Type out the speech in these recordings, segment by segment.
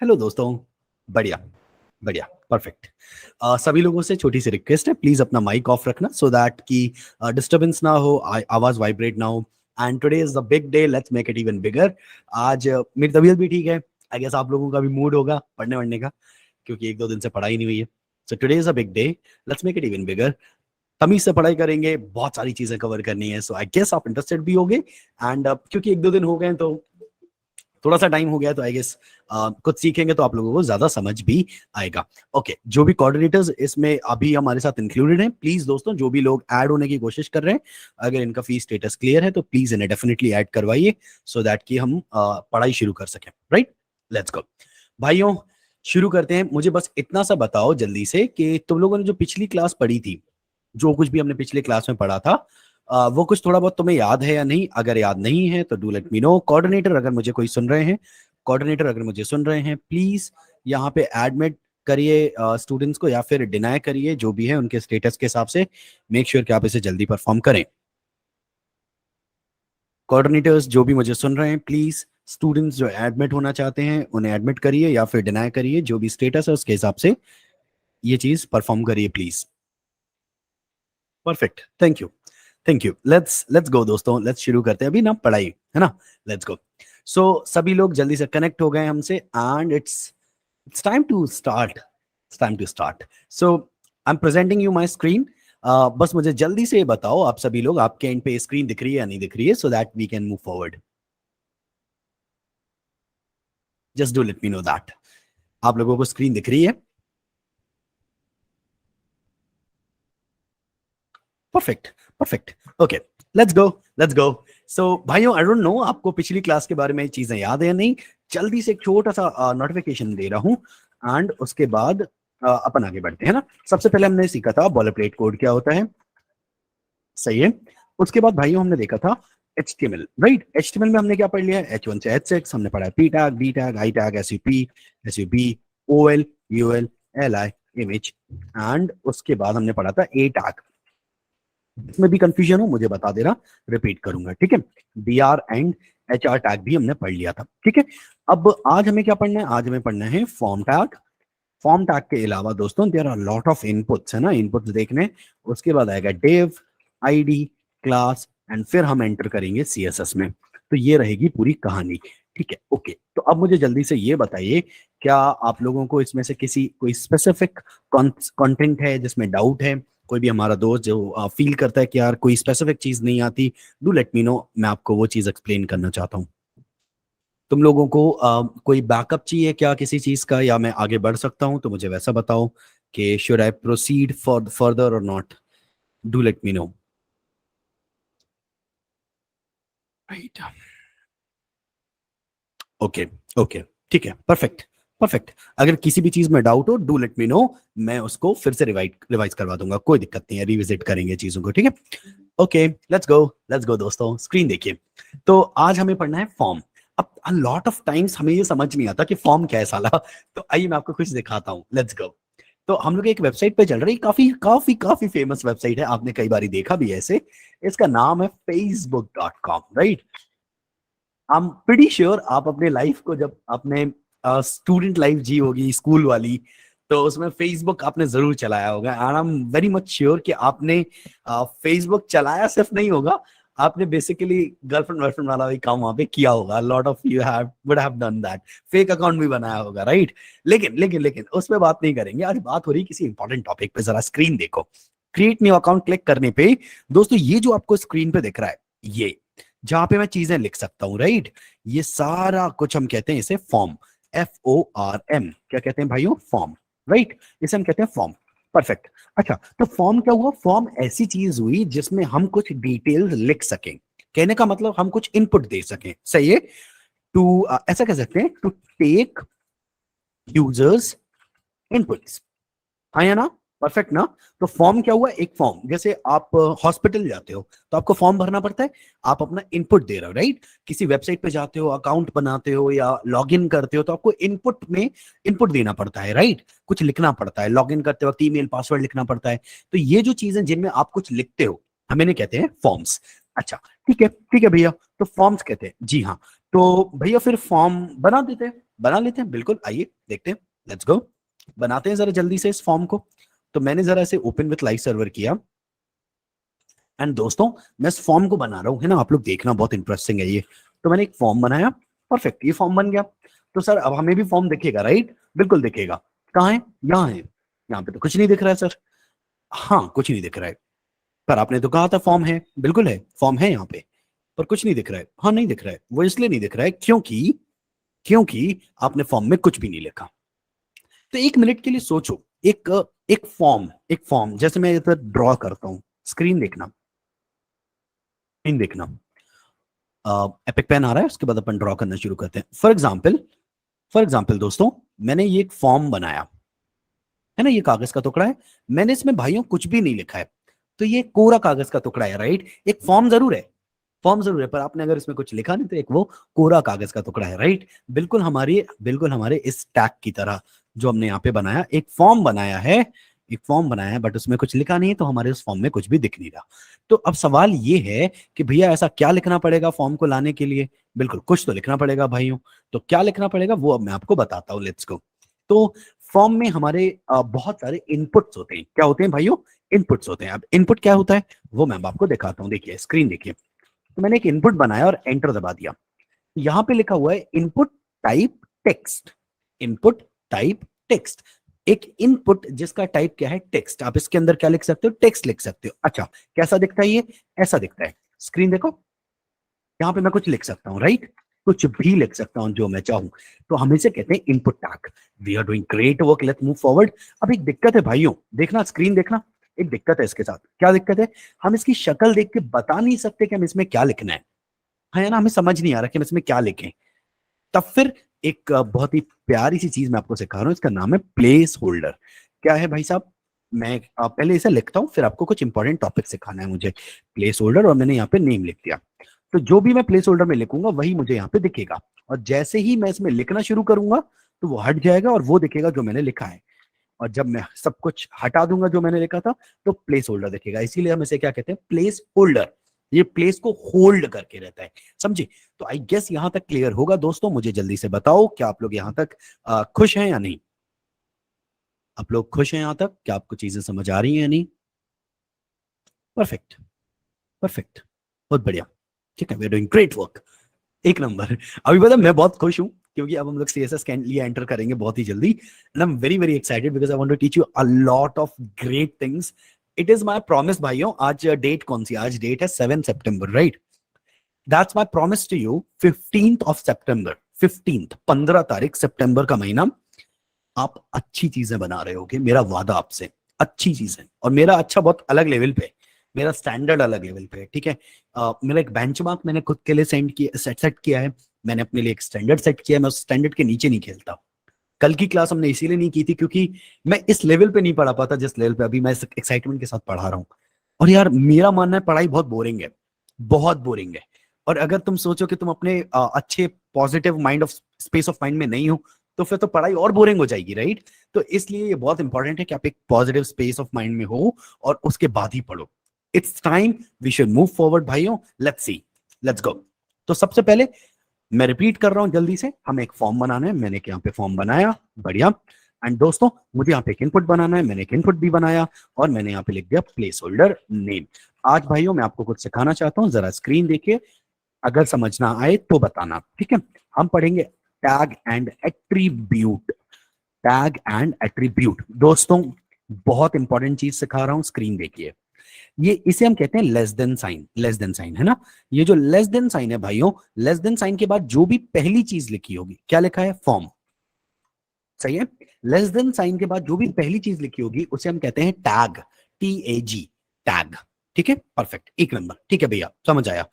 Hello दोस्तों। बढ़िया, बढ़िया, परफेक्ट। सभी लोगों से छोटी सी रिक्वेस्ट है, प्लीज अपना माइक ऑफ रखना सो दैट कि डिस्टरबेंस ना हो, आवाज वाइब्रेट ना हो। And today is the big day, let's make it even bigger. आज मेरी तबीयत भी ठीक है। आई गेस आप लोगों का भी मूड होगा पढ़ने वढ़ने का, क्योंकि एक दो दिन से पढ़ाई नहीं हुई है। So today is a big day, let's make it even bigger. तमीज से पढ़ाई करेंगे, बहुत सारी चीजें कवर करनी है। सो आई गेस आप इंटरेस्टेड भी होगे। एंड क्योंकि एक दो दिन हो गए हैं, तो थोड़ा सा टाइम हो गया, तो आई गेस कुछ सीखेंगे तो आप लोगों को ज्यादा समझ भी आएगा। ओके, जो भी कोऑर्डिनेटर्स इसमें अभी हमारे साथ इंक्लूडेड हैं, प्लीज दोस्तों जो भी लोग ऐड होने की कोशिश कर रहे हैं, अगर इनका फीस स्टेटस क्लियर है तो प्लीज इन्हें डेफिनेटली ऐड करवाइए, सो दैट कि हम पढ़ाई शुरू कर सकें। राइट, लेट्स गो भाइयों, शुरू करते हैं। मुझे बस इतना सा बताओ जल्दी से कि तुम लोगों ने जो पिछली क्लास पढ़ी थी, जो कुछ भी हमने पिछले क्लास में पढ़ा था, वो कुछ थोड़ा बहुत तुम्हें याद है या नहीं? अगर याद नहीं है तो do let me no. Coordinator अगर मुझे कोई सुन रहे हैं, कोऑर्डिनेटर अगर मुझे सुन रहे हैं, प्लीज यहाँ पे एडमिट करिए स्टूडेंट्स को, या फिर डिनाई करिए, जो भी है उनके स्टेटस के हिसाब से। मेक श्योर कि आप इसे जल्दी परफॉर्म करें। कोऑर्डिनेटर्स जो भी मुझे सुन रहे हैं, प्लीज स्टूडेंट्स जो एडमिट होना चाहते हैं उन्हें एडमिट करिए, या फिर डिनाई करिए, जो भी स्टेटस है उसके हिसाब से ये चीज परफॉर्म करिए please. Perfect, thank you, thank you. Let's let's go दोस्तों, लेट्स शुरू करते हैं अभी ना पढ़ाई, है ना? Let's go. सो सभी लोग जल्दी से कनेक्ट हो गए हमसे, and it's time to start, it's time to start. So I am presenting you my screen. बस मुझे जल्दी से बताओ आप सभी लोग, आपके एंड पे स्क्रीन दिख रही है या नहीं दिख रही है, so that we can move forward. Just do let me know that आप लोगों को स्क्रीन दिख रही है। Perfect, perfect. Okay, let's go, let's go. So भाइयों, आई डोंट नो आपको पिछली क्लास के बारे में चीजें याद है या नहीं। जल्दी से एक छोटा सा नोटिफिकेशन दे रहा हूँ, एंड उसके बाद अपन आगे बढ़ते हैं ना। सबसे पहले हमने सीखा था बॉलर प्लेट कोड क्या होता है, सही है। उसके बाद भाइयों हमने देखा था HTML, राइट? HTML में हमने क्या पढ़ लिया? H1 से H6 हमने पढ़ा है, P tag, D tag, I tag, SUP, SUB, OL, UL, LI, image, and उसके बाद हमने पढ़ा था A टैग। इसमें भी कंफ्यूजन हो मुझे बता देना, रिपीट करूंगा, ठीक है? BR एंड HR टैग भी हमने पढ़ लिया था, ठीक है? अब आज हमें क्या पढ़ना है? आज हमें पढ़ना है फॉर्म टैग। फॉर्म टैग के अलावा दोस्तों there are lot of inputs, है ना? इनपुट्स देखने, उसके बाद आएगा डिव, आईडी, क्लास, एंड फिर हम एंटर करेंगे CSS में। तो ये रहेगी पूरी कहानी, ठीक है? ओके, तो अब मुझे जल्दी से ये बताइए, क्या आप लोगों को इसमें से किसी कोई स्पेसिफिक कंटेंट है जिसमें डाउट है? कोई भी हमारा दोस्त जो फील करता है कि यार कोई स्पेसिफिक चीज नहीं आती, डू लेट मी नो, मैं आपको वो चीज एक्सप्लेन करना चाहता हूँ। तुम लोगों को कोई बैकअप चाहिए क्या किसी चीज का, या मैं आगे बढ़ सकता हूं? तो मुझे वैसा बताओ कि should I proceed for further और not. Do let me know. Right, okay, okay, ठीक है, परफेक्ट, परफेक्ट। अगर किसी भी चीज में डाउट हो, डू लेट मी नो, मैं उसको फिर से रिवाइज करवा दूंगा, कोई दिक्कत नहीं है, रिविजिट करेंगे चीजों को, ठीक है? ओके, लेट्स गो, लेट्स गो दोस्तों, स्क्रीन देखिए। तो आज हमें पढ़ना है फॉर्म। अब अ लॉट ऑफ टाइम्स हमें ये समझ नहीं आता कि फॉर्म क्या है साला। तो आइए मैं आपको कुछ दिखाता हूँ, लेट्स गो। तो हम लोग एक वेबसाइट पे चल रही, काफी काफी काफी फेमस वेबसाइट है, आपने कई बार देखा भी है इसे। इसका नाम है facebook.com, right? I am pretty sure आप अपने लाइफ को, जब आपने स्टूडेंट लाइफ जी होगी स्कूल वाली, तो उसमें फेसबुक आपने जरूर चलाया होगा। And I am very much sure कि आपने फेसबुक चलाया सिर्फ नहीं होगा, आपने बेसिकली गर्लफ्रेंड वर्लफ्रेंड वाला भी काम वहां पे किया होगा। Lot of you have would have done that. Fake account भी बनाया होगा, राइट? लेकिन उस पर बात नहीं करेंगे आज, बात हो रही किसी इंपॉर्टेंट टॉपिक पे। जरा स्क्रीन देखो, क्रिएट न्यू अकाउंट क्लिक करने पे दोस्तों, ये जो आपको स्क्रीन पे दिख रहा है, ये जहां पे मैं चीजें लिख सकता हूं, राइट? ये सारा कुछ हम कहते हैं इसे फॉर्म, FORM। क्या कहते हैं भाइयों? Form, right? इसे हम कहते हैं फॉर्म। परफेक्ट। अच्छा, तो फॉर्म क्या हुआ? फॉर्म ऐसी चीज हुई जिसमें हम कुछ डिटेल्स लिख सकें। कहने का मतलब हम कुछ इनपुट दे सकें, सही है? टू ऐसा कह सकते हैं, टू टेक यूजर्स इनपुट्स, हाँ या ना? परफेक्ट ना? तो फॉर्म क्या हुआ? एक फॉर्म, जैसे आप हॉस्पिटल जाते हो तो आपको फॉर्म भरना पड़ता है, आप अपना इनपुट दे रहे हो, राइट? किसी वेबसाइट पे जाते हो, अकाउंट बनाते हो या लॉगिन करते हो, तो आपको इनपुट में इनपुट देना पड़ता है, राइट? कुछ लिखना पड़ता है, लॉगिन करते वक्त ईमेल पासवर्ड लिखना पड़ता है। तो ये जो चीजें जिनमें आप कुछ लिखते हो, हमें इन्हें कहते हैं फॉर्म्स। अच्छा, ठीक है, ठीक है भैया, तो फॉर्म्स कहते हैं, जी हाँ। तो भैया फिर फॉर्म बना देते हैं, बना लेते हैं, बिल्कुल आइए देखते हैं, लेट्स गो, बनाते हैं जरा जल्दी से इस फॉर्म को। तो मैंने जरा इसे ओपन विथ लाइव सर्वर किया एंड दोस्तों मैं इस फॉर्म को बना रहा हूँ, है ना, आप लोग देखना बहुत इंटरेस्टिंग है ये। तो मैंने एक फॉर्म बनाया, परफेक्ट, ये फॉर्म बन गया। तो सर अब हमें भी फॉर्म दिखेगा राइट? बिल्कुल दिखेगा। कहाँ है? यहाँ है। यहाँ पे तो कुछ नहीं दिख रहा है सर। हाँ कुछ नहीं दिख रहा है, पर आपने तो कहा था फॉर्म है, बिल्कुल है, फॉर्म है यहाँ पे, पर कुछ नहीं दिख रहा है। हाँ नहीं दिख रहा है, वो इसलिए नहीं दिख रहा है क्योंकि क्योंकि आपने फॉर्म में कुछ भी नहीं लिखा। तो एक मिनट के लिए सोचो, एक एक फॉर्म जैसे मैं इधर ड्रॉ करता हूँ, स्क्रीन देखना, स्क्रीन देखना, एपिक पेन आ रहा है, उसके बाद अपन ड्रॉ करना शुरू करते हैं। फॉर एग्जाम्पल दोस्तों, मैंने ये एक फॉर्म बनाया है ना, ये कागज का टुकड़ा है, मैंने इसमें भाइयों कुछ भी नहीं लिखा है, तो ये कोरा कागज का टुकड़ा है राइट? एक फॉर्म जरूर है, फॉर्म जरूर है, पर आपने अगर इसमें कुछ लिखा नहीं तो एक वो कोरा कागज का टुकड़ा है राइट? बिल्कुल हमारे इस टैग की तरह जो हमने यहाँ पे बनाया, एक फॉर्म बनाया है, एक फॉर्म बनाया है, बट उसमें कुछ लिखा नहीं है, तो हमारे उस फॉर्म में कुछ भी दिख नहीं रहा। तो अब सवाल ये है कि भैया ऐसा क्या लिखना पड़ेगा फॉर्म को लाने के लिए? बिल्कुल कुछ तो लिखना पड़ेगा भाइयों। तो क्या लिखना पड़ेगा वो अब मैं आपको बताता हूँ, लेट्स गो। तो फॉर्म में हमारे बहुत सारे इनपुट्स होते हैं। क्या होते हैं भाइयों? इनपुट्स होते हैं। अब इनपुट क्या होता है वो मैं आपको दिखाता हूँ, देखिए स्क्रीन देखिए। तो मैंने एक इनपुट बनाया और एंटर दबा दिया। यहां पे लिखा हुआ है input type text, input type text. एक इनपुट जिसका टाइप क्या है? टेक्स्ट। आप इसके अंदर क्या लिख सकते हो? टेक्स्ट लिख सकते हो। अच्छा कैसा दिखता है ये? ऐसा दिखता है, स्क्रीन देखो, यहां पे मैं कुछ लिख सकता हूं राइट? कुछ भी लिख सकता हूं जो मैं चाहूं। तो हम इसे कहते हैं input tag. We are doing great work, let's move forward. अब एक दिक्कत है भाइयों, देखना स्क्रीन देखना, एक दिक्कत है इसके साथ। क्या दिक्कत है? हम इसकी शक्ल देख के बता नहीं सकते कि हम इसमें क्या लिखना है ना, हमें समझ नहीं आ रहा कि हम इसमें क्या लिखें। तब फिर एक बहुत ही प्यारी सी चीज मैं आपको सिखा रहा हूं, इसका नाम है प्लेस होल्डर। क्या है भाई साहब? मैं पहले इसे लिखता हूं, फिर आपको कुछ इंपॉर्टेंट टॉपिक सिखाना है मुझे। प्लेस होल्डर, और मैंने यहाँ पे नेम लिख दिया। तो जो भी मैं प्लेस होल्डर में लिखूंगा वही मुझे यहाँ पे दिखेगा, और जैसे ही मैं इसमें लिखना शुरू करूंगा तो वो हट जाएगा और वो दिखेगा जो मैंने लिखा है। और जब मैं सब कुछ हटा दूंगा जो मैंने लिखा था तो प्लेस होल्डर दिखेगा। इसीलिए हम इसे क्या कहते हैं? Place holder. ये प्लेस को होल्ड करके रहता है, समझे? तो आई गेस यहां तक क्लियर होगा दोस्तों। मुझे जल्दी से बताओ क्या आप लोग यहां तक खुश हैं या नहीं? आप लोग खुश हैं यहां तक? क्या आपको चीजें समझ आ रही हैं या नहीं? परफेक्ट, परफेक्ट, बहुत बढ़िया, ठीक है, we are doing great work, एक नंबर। अभी पता मैं बहुत खुश हूं क्योंकि अब हम लोग सीएसएस के लिए एंटर करेंगे बहुत ही जल्दी, and I am very very excited because I want to teach you a lot of great things. It is my promise भाइयों। आज डेट कौन सी? आज डेट है 7 सितंबर right? That's my promise to you. 15 सितंबर, 15 तारीख सितंबर का महीना, आप अच्छी चीजें बना रहे होगे, मेरा वादा आपसे, अच्छी चीजें। और मेरा अच्छा बहुत अलग लेवल पे, मेरा स्टैंडर्ड अलग लेवल पे है, ठीक है? मेरा एक बेंचमार्क मैंने खुद के लिए सेट किया है। मैंने अपने लिए एक स्टैंडर्ड सेट किया है, मैं उस स्टैंडर्ड के नीचे नहीं खेलता। कल की क्लास हमने इसीलिए नहीं की थी क्योंकि मैं इस लेवल पे नहीं पढ़ा पाता जिस लेवल पे अभी मैं एक्साइटमेंट के साथ पढ़ा रहा हूँ। और यार मेरा मानना है पढ़ाई बहुत बोरिंग है, बहुत बोरिंग है। और अगर तुम सोचो कि तुम अपने अच्छे positive mind of space of mind में नहीं हो तो फिर तो पढ़ाई और बोरिंग हो जाएगी राइट? तो इसलिए ये बहुत इंपॉर्टेंट है कि आप एक पॉजिटिव स्पेस ऑफ माइंड में हो और उसके बाद ही पढ़ो। It's time we should move forward भाइयों, लेट्स सी, लेट्स गो। तो सबसे पहले मैं रिपीट कर रहा हूं जल्दी से, हमें एक फॉर्म बनाना है, मैंने यहाँ पे फॉर्म बनाया, बढ़िया। एंड दोस्तों मुझे यहाँ पे एक इनपुट बनाना है, मैंने एक इनपुट भी बनाया और मैंने यहाँ पे लिख दिया प्लेस होल्डर नेम। आज भाइयों मैं आपको कुछ सिखाना चाहता हूँ, जरा स्क्रीन देखिए, अगर समझ ना आए तो बताना, ठीक है? हम पढ़ेंगे tag and attribute. Tag and attribute दोस्तों, बहुत इंपॉर्टेंट चीज सिखा रहा हूं, स्क्रीन देखिए। ये इसे हम कहते हैं less than sign, less than sign, है ना? ये जो लेस देन साइन है भाइयों, लेस देन साइन के बाद जो भी पहली चीज लिखी होगी, क्या लिखा है? फॉर्म, सही है? लेस देन साइन के बाद जो भी पहली चीज लिखी होगी उसे हम कहते हैं टैग, TAG, टैग, ठीक है? परफेक्ट, एक नंबर, ठीक है भैया, समझ आया।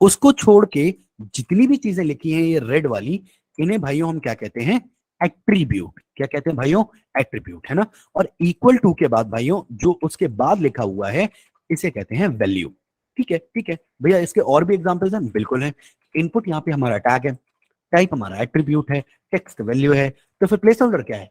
उसको छोड़ के जितनी भी चीजें लिखी हैं ये रेड वाली, इन्हें भाइयों हम क्या कहते हैं? एट्रीब्यूट। क्या कहते हैं भाइयों? एट्रीब्यूट, है ना? और इक्वल टू के बाद भाइयों जो उसके बाद लिखा हुआ है इसे कहते हैं वैल्यू। ठीक है, ठीक है भैया, इसके और भी एग्जांपल्स हैं, बिल्कुल है। इनपुट यहाँ पे हमारा टैग है, टाइप हमारा एट्रीब्यूट है, टेक्स्ट वैल्यू है, तो फिर प्लेस होल्डर क्या है?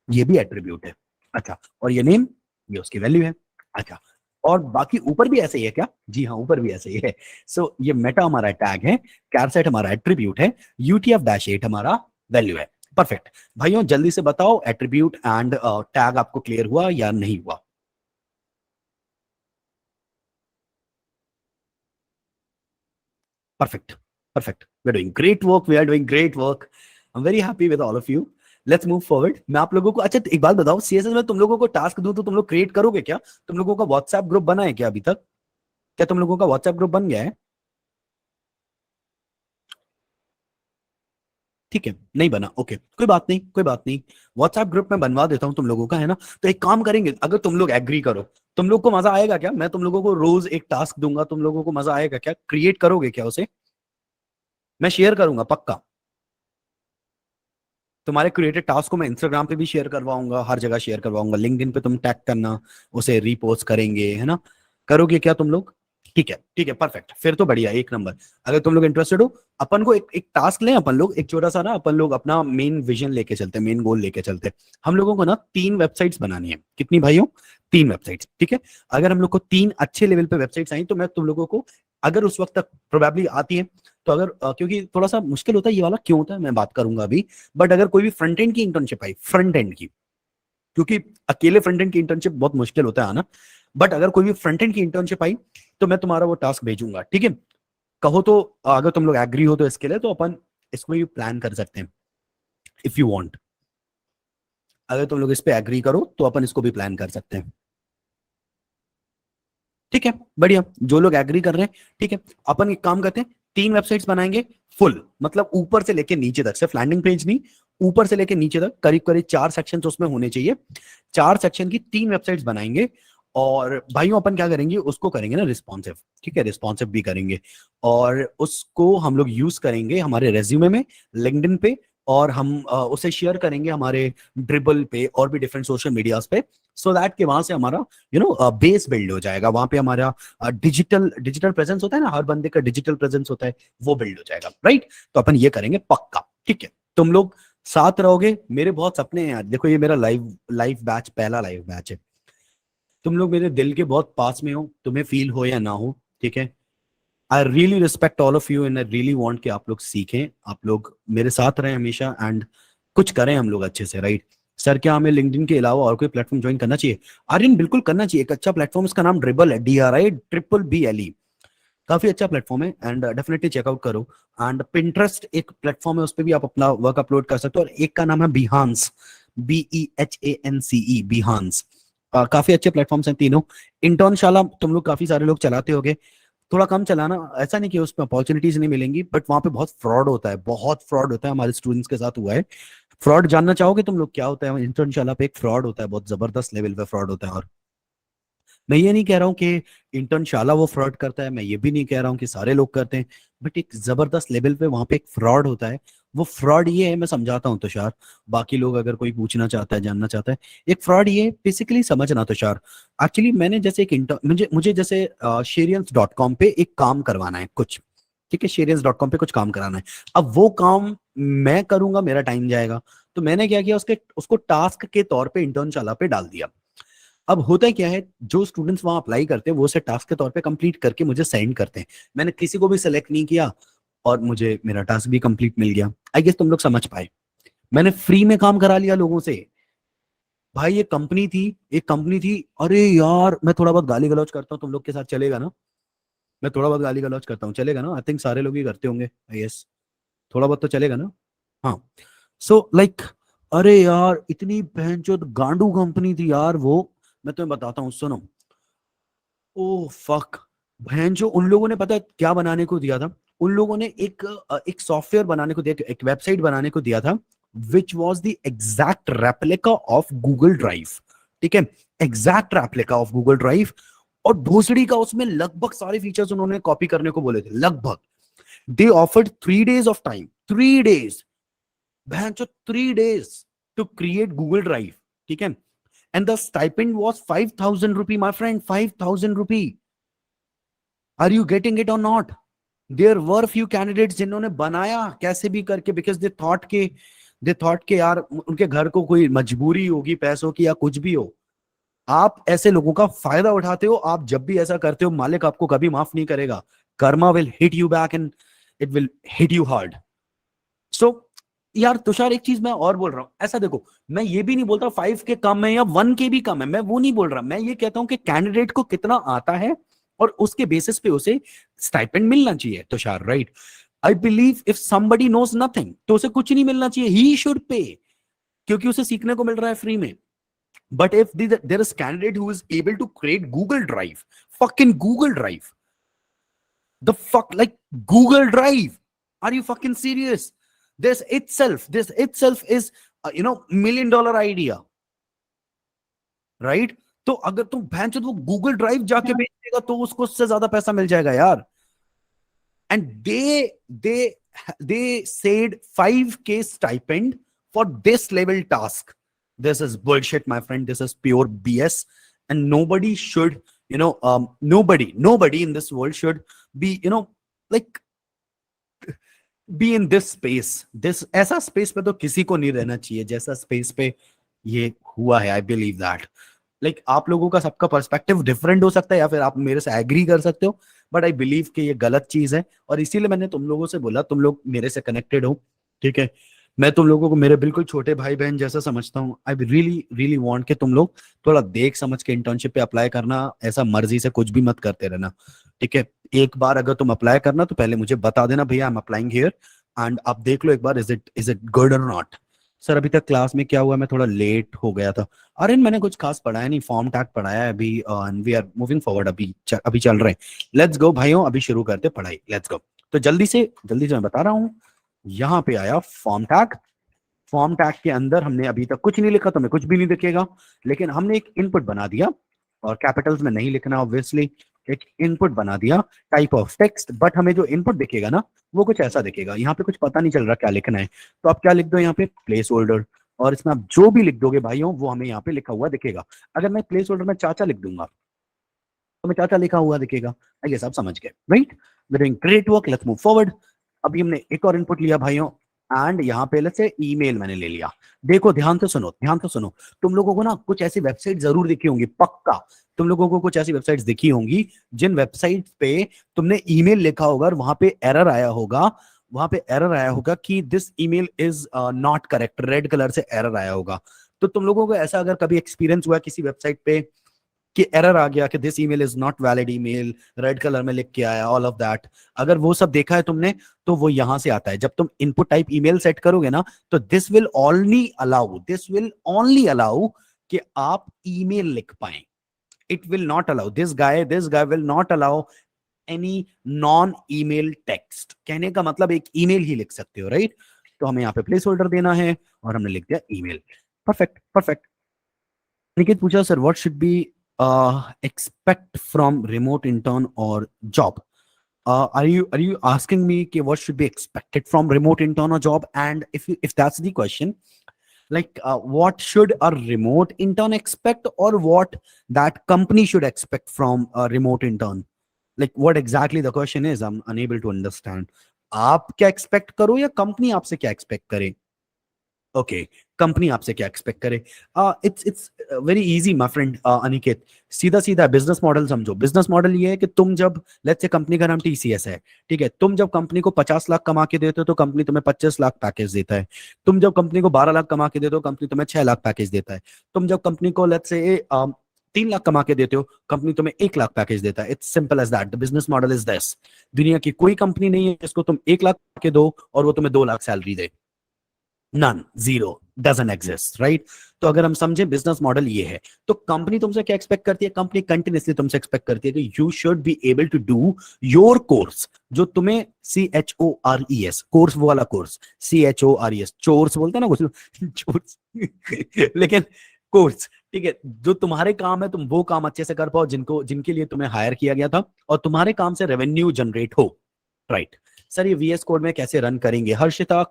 ये भी एट्रीब्यूट है। अच्छा, और ये नेम, ये उसकी वैल्यू है। अच्छा, और बाकी ऊपर भी ऐसे ही है क्या? जी हाँ, ऊपर भी ऐसे ही है। सो ये मेटा हमारा टैग है, कैरसेट हमारा एट्रीब्यूट है, यूटीएफ डैश 8 हमारा वैल्यू है। परफेक्ट। भाइयों जल्दी से बताओ एट्रीब्यूट एंड टैग आपको क्लियर हुआ या नहीं हुआ? Perfect. Perfect. We're doing great work. We are doing great work. I'm very happy with all of you. Let's move forward. मैं आप लोगों को अच्छा एक बात बताओ, सीएसएस में तुम लोगों को टास्क दूं तो तुम लोग क्रिएट करोगे क्या? तुम लोगों का व्हाट्सएप ग्रुप बना है क्या अभी तक? क्या तुम लोगों का व्हाट्सएप ग्रुप बन गया है? ठीक है, नहीं बना, ओके, कोई बात नहीं, कोई बात नहीं। व्हाट्सएप ग्रुप में बनवा देता हूँ तुम लोगों का, है ना? तो एक काम करेंगे, अगर तुम लोग एग्री करो, तुम लोग को मजा आएगा क्या? मैं तुम लोगों को रोज एक टास्क दूंगा, तुम लोगों को मजा आएगा क्या? क्रिएट करोगे क्या उसे? मैं शेयर करूंगा पक्का। तुम्हारे क्रिएटेड टास्क को मैं इंस्टाग्राम पे भी शेयर करवाऊंगा, हर जगह शेयर करवाऊंगा, लिंक्डइन पे तुम टैग करना, उसे रीपोस्ट करेंगे, है ना? करोगे क्या तुम लोग? ठीक है, परफेक्ट, फिर तो बढ़िया, एक नंबर। अगर तुम लोग इंटरेस्टेड हो, अपन को एक एक टास्क लें, अपन लोग एक छोटा सा ना, अपन लोग अपना मेन विजन लेके चलते हैं, मेन गोल लेके चलते हैं। हम लोगों को ना 3 वेबसाइट्स बनानी है। कितनी भाइयों? 3 वेबसाइट्स, ठीक है। अगर हम लोग को 3 अच्छे लेवल पे वेबसाइट्स आई तो मैं तुम लोगों को, अगर उस वक्त तक प्रोबेबली आती है, तो अगर क्योंकि थोड़ा सा मुश्किल होता है ये वाला, क्यों होता है मैं बात करूंगा अभी। बट अगर कोई भी फ्रंट एंड की इंटर्नशिप आई, फ्रंट एंड की, क्योंकि अकेले फ्रंट एंड की इंटर्नशिप बहुत मुश्किल होता है ना, बट अगर कोई भी फ्रंट एंड की इंटर्नशिप आई तो मैं तुम्हारा वो टास्क भेजूंगा, ठीक है? कहो तो, अगर तुम लोग एग्री हो तो इसके लिए तो अपन इसको भी प्लान कर सकते हैं, इफ यू वांट। अगर तुम लोग इस पे एग्री करो तो अपन इसको भी प्लान कर सकते हैं। ठीक है, बढ़िया, जो लोग एग्री कर रहे हैं, ठीक है। अपन एक काम करते हैं, 3 वेबसाइट्स बनाएंगे, फुल, मतलब ऊपर से लेके नीचे तक, सिर्फ लैंडिंग पेज नहीं, ऊपर से लेके नीचे तक करीब करीब 4 सेक्शन उसमें होने चाहिए। 4 सेक्शन की 3 वेबसाइट्स बनाएंगे। और भाइयों अपन क्या करेंगे, उसको करेंगे ना रिस्पॉन्सिव, ठीक है, रिस्पॉन्सिव भी करेंगे। और उसको हम लोग यूज करेंगे हमारे रेज्यूमे में, लिंक्डइन पे, और हम उसे शेयर करेंगे हमारे ड्रिबल पे और भी डिफरेंट सोशल मीडियाज पे, सो दैट कि वहां से हमारा बेस बिल्ड हो जाएगा, वहां पे हमारा डिजिटल डिजिटल प्रेजेंस होता है ना, हर बंदे का डिजिटल प्रेजेंस होता है, वो बिल्ड हो जाएगा, राइट? तो अपन ये करेंगे पक्का, ठीक है। तुम लोग साथ रहोगे, मेरे बहुत सपने हैं यार, देखो ये मेरा लाइव लाइव बैच, पहला लाइव बैच है। तुम लोग मेरे दिल के बहुत पास में हो, तुम्हें फील हो या ना हो, ठीक है। I really respect all of you and I really want कि आप लोग सीखें, आप लोग मेरे साथ रहें हमेशा, एंड कुछ करें हम लोग अच्छे से, राइट? सर क्या हमें लिंक्डइन के अलावा और कोई प्लेटफॉर्म ज्वाइन करना चाहिए? आर्यन बिल्कुल करना चाहिए, एक अच्छा प्लेटफॉर्म, इसका नाम ड्रिबल है, DRIBBLE। काफी अच्छा प्लेटफॉर्म है एंड डेफिनेटली चेकआउट करो। एंड पिंटरेस्ट एक प्लेटफॉर्म है, उस पर भी आप अपना वर्क अपलोड कर सकते हो। और एक का नाम है बिहांस, BEHANCE, बिहांस। काफी अच्छे प्लेटफॉर्म्स हैं तीनों। इंटर्नशाला तुम लोग काफी सारे लोग चलाते होगे, थोड़ा कम चलाना, ऐसा नहीं कि उसमें अपॉर्चुनिटीज नहीं मिलेंगी, बट वहां पे बहुत फ्रॉड होता है, बहुत फ्रॉड होता है, हमारे स्टूडेंट्स के साथ हुआ है। फ्रॉड जानना चाहोगे तुम लोग क्या होता है? इंटर्नशाला पे एक फ्रॉड होता है, बहुत जबरदस्त लेवल पे फ्रॉड होता है। और मैं ये नहीं कह रहा हूँ कि इंटर्नशाला वो फ्रॉड करता है, मैं ये भी नहीं कह रहा हूँ कि सारे लोग करते हैं, बट एक जबरदस्त लेवल पे वहां पे एक फ्रॉड होता है। वो फ्रॉड ये है, मैं समझाता हूँ तुषार, बाकी लोग अगर कोई पूछना चाहता है, जानना चाहता है, एक फ्रॉड ये बेसिकली समझना तुषार। एक्चुअली मैंने जैसे एक इंटर मुझे मुझे जैसे शेरियंस.com पे एक काम करवाना है कुछ, ठीक है, शेरियंस.com पे कुछ काम कराना है। अब वो काम मैं करूंगा, मेरा टाइम जाएगा, तो मैंने क्या किया, उसके उसको टास्क के तौर पे इंटर्नशाला पे डाल दिया। अब होता क्या है, जो स्टूडेंट्स वहां अप्लाई करते हैं वो उसे टास्क के तौर पे कंप्लीट करके मुझे सेंड करते हैं। मैंने किसी को भी सिलेक्ट नहीं किया और मुझे मेरा टास्क भी कंप्लीट मिल गया। आई गेस तुम लोग समझ पाए, मैंने फ्री में काम करा लिया लोगों से। भाई ये कंपनी थी, एक कंपनी थी, अरे यार मैं थोड़ा बहुत गाली गलौज करता हूँ, तुम लोग के साथ चलेगा ना? मैं थोड़ा बहुत गाली गलौज करता हूँ, चलेगा ना? आई थिंक सारे लोग ही करते होंगे, आई गेस थोड़ा बहुत तो चलेगा ना? हाँ। सो लाइक, अरे यार इतनी बहनचोद गांडू कंपनी थी यार वो। मैं तुम्हें बताता हूँ, सुनो। ओ फक, बहन जो उन लोगों ने पता है क्या बनाने को दिया था? उन लोगों ने एक सॉफ्टवेयर बनाने को दिया, एक वेबसाइट बनाने को दिया था, which was the exact replica of Google drive, ठीक है, exact replica of Google drive. और भोसड़ी का उसमें लगभग सारे फीचर्स उन्होंने कॉपी करने को बोले थे, लगभग। They offered 3 days of time, 3 days, बहन चो 3 days to create Google drive, ठीक है। And the stipend was 5,000 rupee, my friend, 5,000 rupee. Are you getting it or not? There were few candidates जिन्होंने बनाया कैसे भी करके, because they thought के यार उनके घर को कोई मजबूरी होगी पैसों की या कुछ भी हो, आप ऐसे लोगों का फायदा उठाते हो। आप जब भी ऐसा करते हो मालिक आपको कभी माफ नहीं करेगा। Karma will hit you back and it will hit you hard. So यार तुषार, एक चीज मैं और बोल रहा हूं, ऐसा देखो, मैं ये भी नहीं बोलता 5 के कम है या 1 के भी कम है, मैं वो नहीं बोल रहा। मैं ये कहता हूं कि कैंडिडेट को कितना आता है और उसके बेसिस पे उसे स्टाइपेंड मिलना चाहिए Tushar, right? I believe if somebody knows nothing तो उसे कुछ नहीं मिलना चाहिए, ही शुड पे, क्योंकि उसे सीखने को मिल रहा है फ्री में। But if there is candidate who is able to create Google drive, fucking Google Drive, the fuck, like Google Drive, are you fucking serious? This itself is $1 million idea, right? तो अगर तुम भैंस वो Google drive जाके बेच देगा तो उसको उससे ज्यादा पैसा मिल जाएगा यार। And they said 5K stipend for this level task. This is bullshit, my friend. This is pure BS. And nobody should, nobody in this world should be, like be in this space. This ऐसा space पे तो किसी को नहीं रहना चाहिए जैसा space पे ये हुआ है। आई बिलीव दैट, लाइक आप लोगों का सबका पर्सपेक्टिव डिफरेंट हो सकता है या फिर आप मेरे से एग्री कर सकते हो, बट आई बिलीव कि ये गलत चीज है। और इसीलिए मैंने तुम लोगों से बोला, तुम लोग मेरे से कनेक्टेड हो, ठीक है? मैं तुम लोगों को मेरे बिल्कुल छोटे भाई बहन जैसा समझता हूँ। आई रियली रियली वांट कि तुम लोग थोड़ा देख समझ के इंटर्नशिप पे अप्लाई करना, ऐसा मर्जी से कुछ भी मत करते रहना, ठीक है? एक बार अगर तुम अप्लाई करना तो पहले मुझे बता देना, भैया I am applying here, and आप देख लो एक बार, इज इट गुड और नॉट। सर अभी तक क्लास में क्या हुआ, मैं थोड़ा लेट हो गया था। अरे मैंने कुछ खास पढ़ाया नहीं, फॉर्म टैग पढ़ाया है अभी, वी आर मूविंग फॉरवर्ड, अभी चल रहे हैं। लेट्स गो भाइयों, अभी शुरू करते पढ़ाई, लेट्स गो। तो जल्दी से मैं बता रहा हूँ, यहाँ पे आया फॉर्म टैग। फॉर्म टैग के अंदर हमने अभी तक कुछ नहीं लिखा, तो मैं कुछ भी नहीं दिखेगा, लेकिन हमने एक इनपुट बना दिया, और कैपिटल्स में नहीं लिखना ऑब्वियसली। एक इनपुट बना दिया, टाइप ऑफ टेक्स्ट, बट हमें जो इनपुट दिखेगा ना वो कुछ ऐसा दिखेगा। यहाँ पे कुछ पता नहीं चल रहा क्या लिखना है, तो आप क्या लिख दो यहाँ पे, प्लेस होल्डर, और इसमें आप जो भी लिख दोगे भाइयों वो हमें यहाँ पे लिखा हुआ दिखेगा। अगर मैं प्लेस होल्डर में चाचा लिख दूंगा तो मैं चाचा लिखा हुआ दिखेगा। आई गेस आप समझ गए, right? We doing great work, let's move forward. अभी हमने एक और इनपुट लिया भाइयों, एंड यहाँ पे लेट्स से ईमेल मैंने ले लिया। देखो ध्यान से सुनो, ध्यान से सुनो, तुम लोगों को ना कुछ ऐसी वेबसाइट जरूर दिखी होंगी, पक्का तुम लोगों को कुछ ऐसी वेबसाइट्स दिखी होंगी जिन वेबसाइट पे तुमने ईमेल लिखा होगा और वहां पे एरर आया होगा, कि this email is not correct, red colour से एरर आया होगा। तो तुम लोगों को ऐसा अगर कभी एक्सपीरियंस हुआ किसी वेबसाइट पे कि एरर आ गया कि this email is not valid email, red colour में लिख के आया, ऑल ऑफ दैट, अगर वो सब देखा है तुमने तो वो यहां से आता है। जब तुम इनपुट टाइप ईमेल सेट करोगे ना, तो दिस विल ओनली अलाउ कि आप ईमेल लिख पाए। It will not allow, this guy will not allow any non email text. कहने का मतलब एक ईमेल ही लिख सकते हो, राइट? तो हमें यहाँ पे प्लेस होल्डर देना है और हमने लिख दिया ईमेल। Perfect perfect. निकित पूछा, sir what should be expect from remote intern or job? Are you asking me कि what should be expected from remote intern or job? And if that's the question, like what should a remote intern expect, or what that company should expect from a remote intern? Like what exactly the question is, I'm unable to understand. आप क्या expect करो या company आपसे क्या expect करे? Okay, company आपसे क्या expect करे? It's very easy my friend Aniket. सीधा सीधा बिजनेस मॉडल समझो। बिजनेस मॉडल ये है कि तुम जब, लेट्स से कंपनी का नाम टीसीएस है, ठीक है, तुम जब कंपनी को 50 लाख कमा के देते हो तो कंपनी तुम्हें 25 लाख पैकेज देता है। तुम जब कंपनी को 12 लाख कमा के देते हो कंपनी तुम्हें 6 लाख पैकेज देता है। तुम जब कंपनी को लेट्स से 3 लाख कमा के देते हो कंपनी तुम्हें 1 लाख पैकेज देता है। It's simple as that, the business model is this. दुनिया की कोई कंपनी नहीं है जिसको तुम 1 लाख के दो और वो तुम्हें 2 लाख सैलरी दे। None, zero, doesn't exist, right? तो अगर हम समझे बिजनेस मॉडल ये है, तो कंपनी तुमसे क्या एक्सपेक्ट करती है? कंपनी कंटिन्यूसली तुमसे एक्सपेक्ट करती है कि you should be able to do your course, जो तुम्हें CHORES कोर्स, वो वाला कोर्स, CHORES, चोर्स बोलते हैं ना कुछ लोग चोर्स लेकिन कोर्स, ठीक है, जो तुम्हारे काम है तुम वो काम अच्छे से कर पाओ जिनके लिए तुम्हें हायर किया गया था, और तुम्हारे काम से रेवेन्यू जनरेट हो, राइट? सर ये VS कोड में कैसे रन करेंगे? हर्षिता,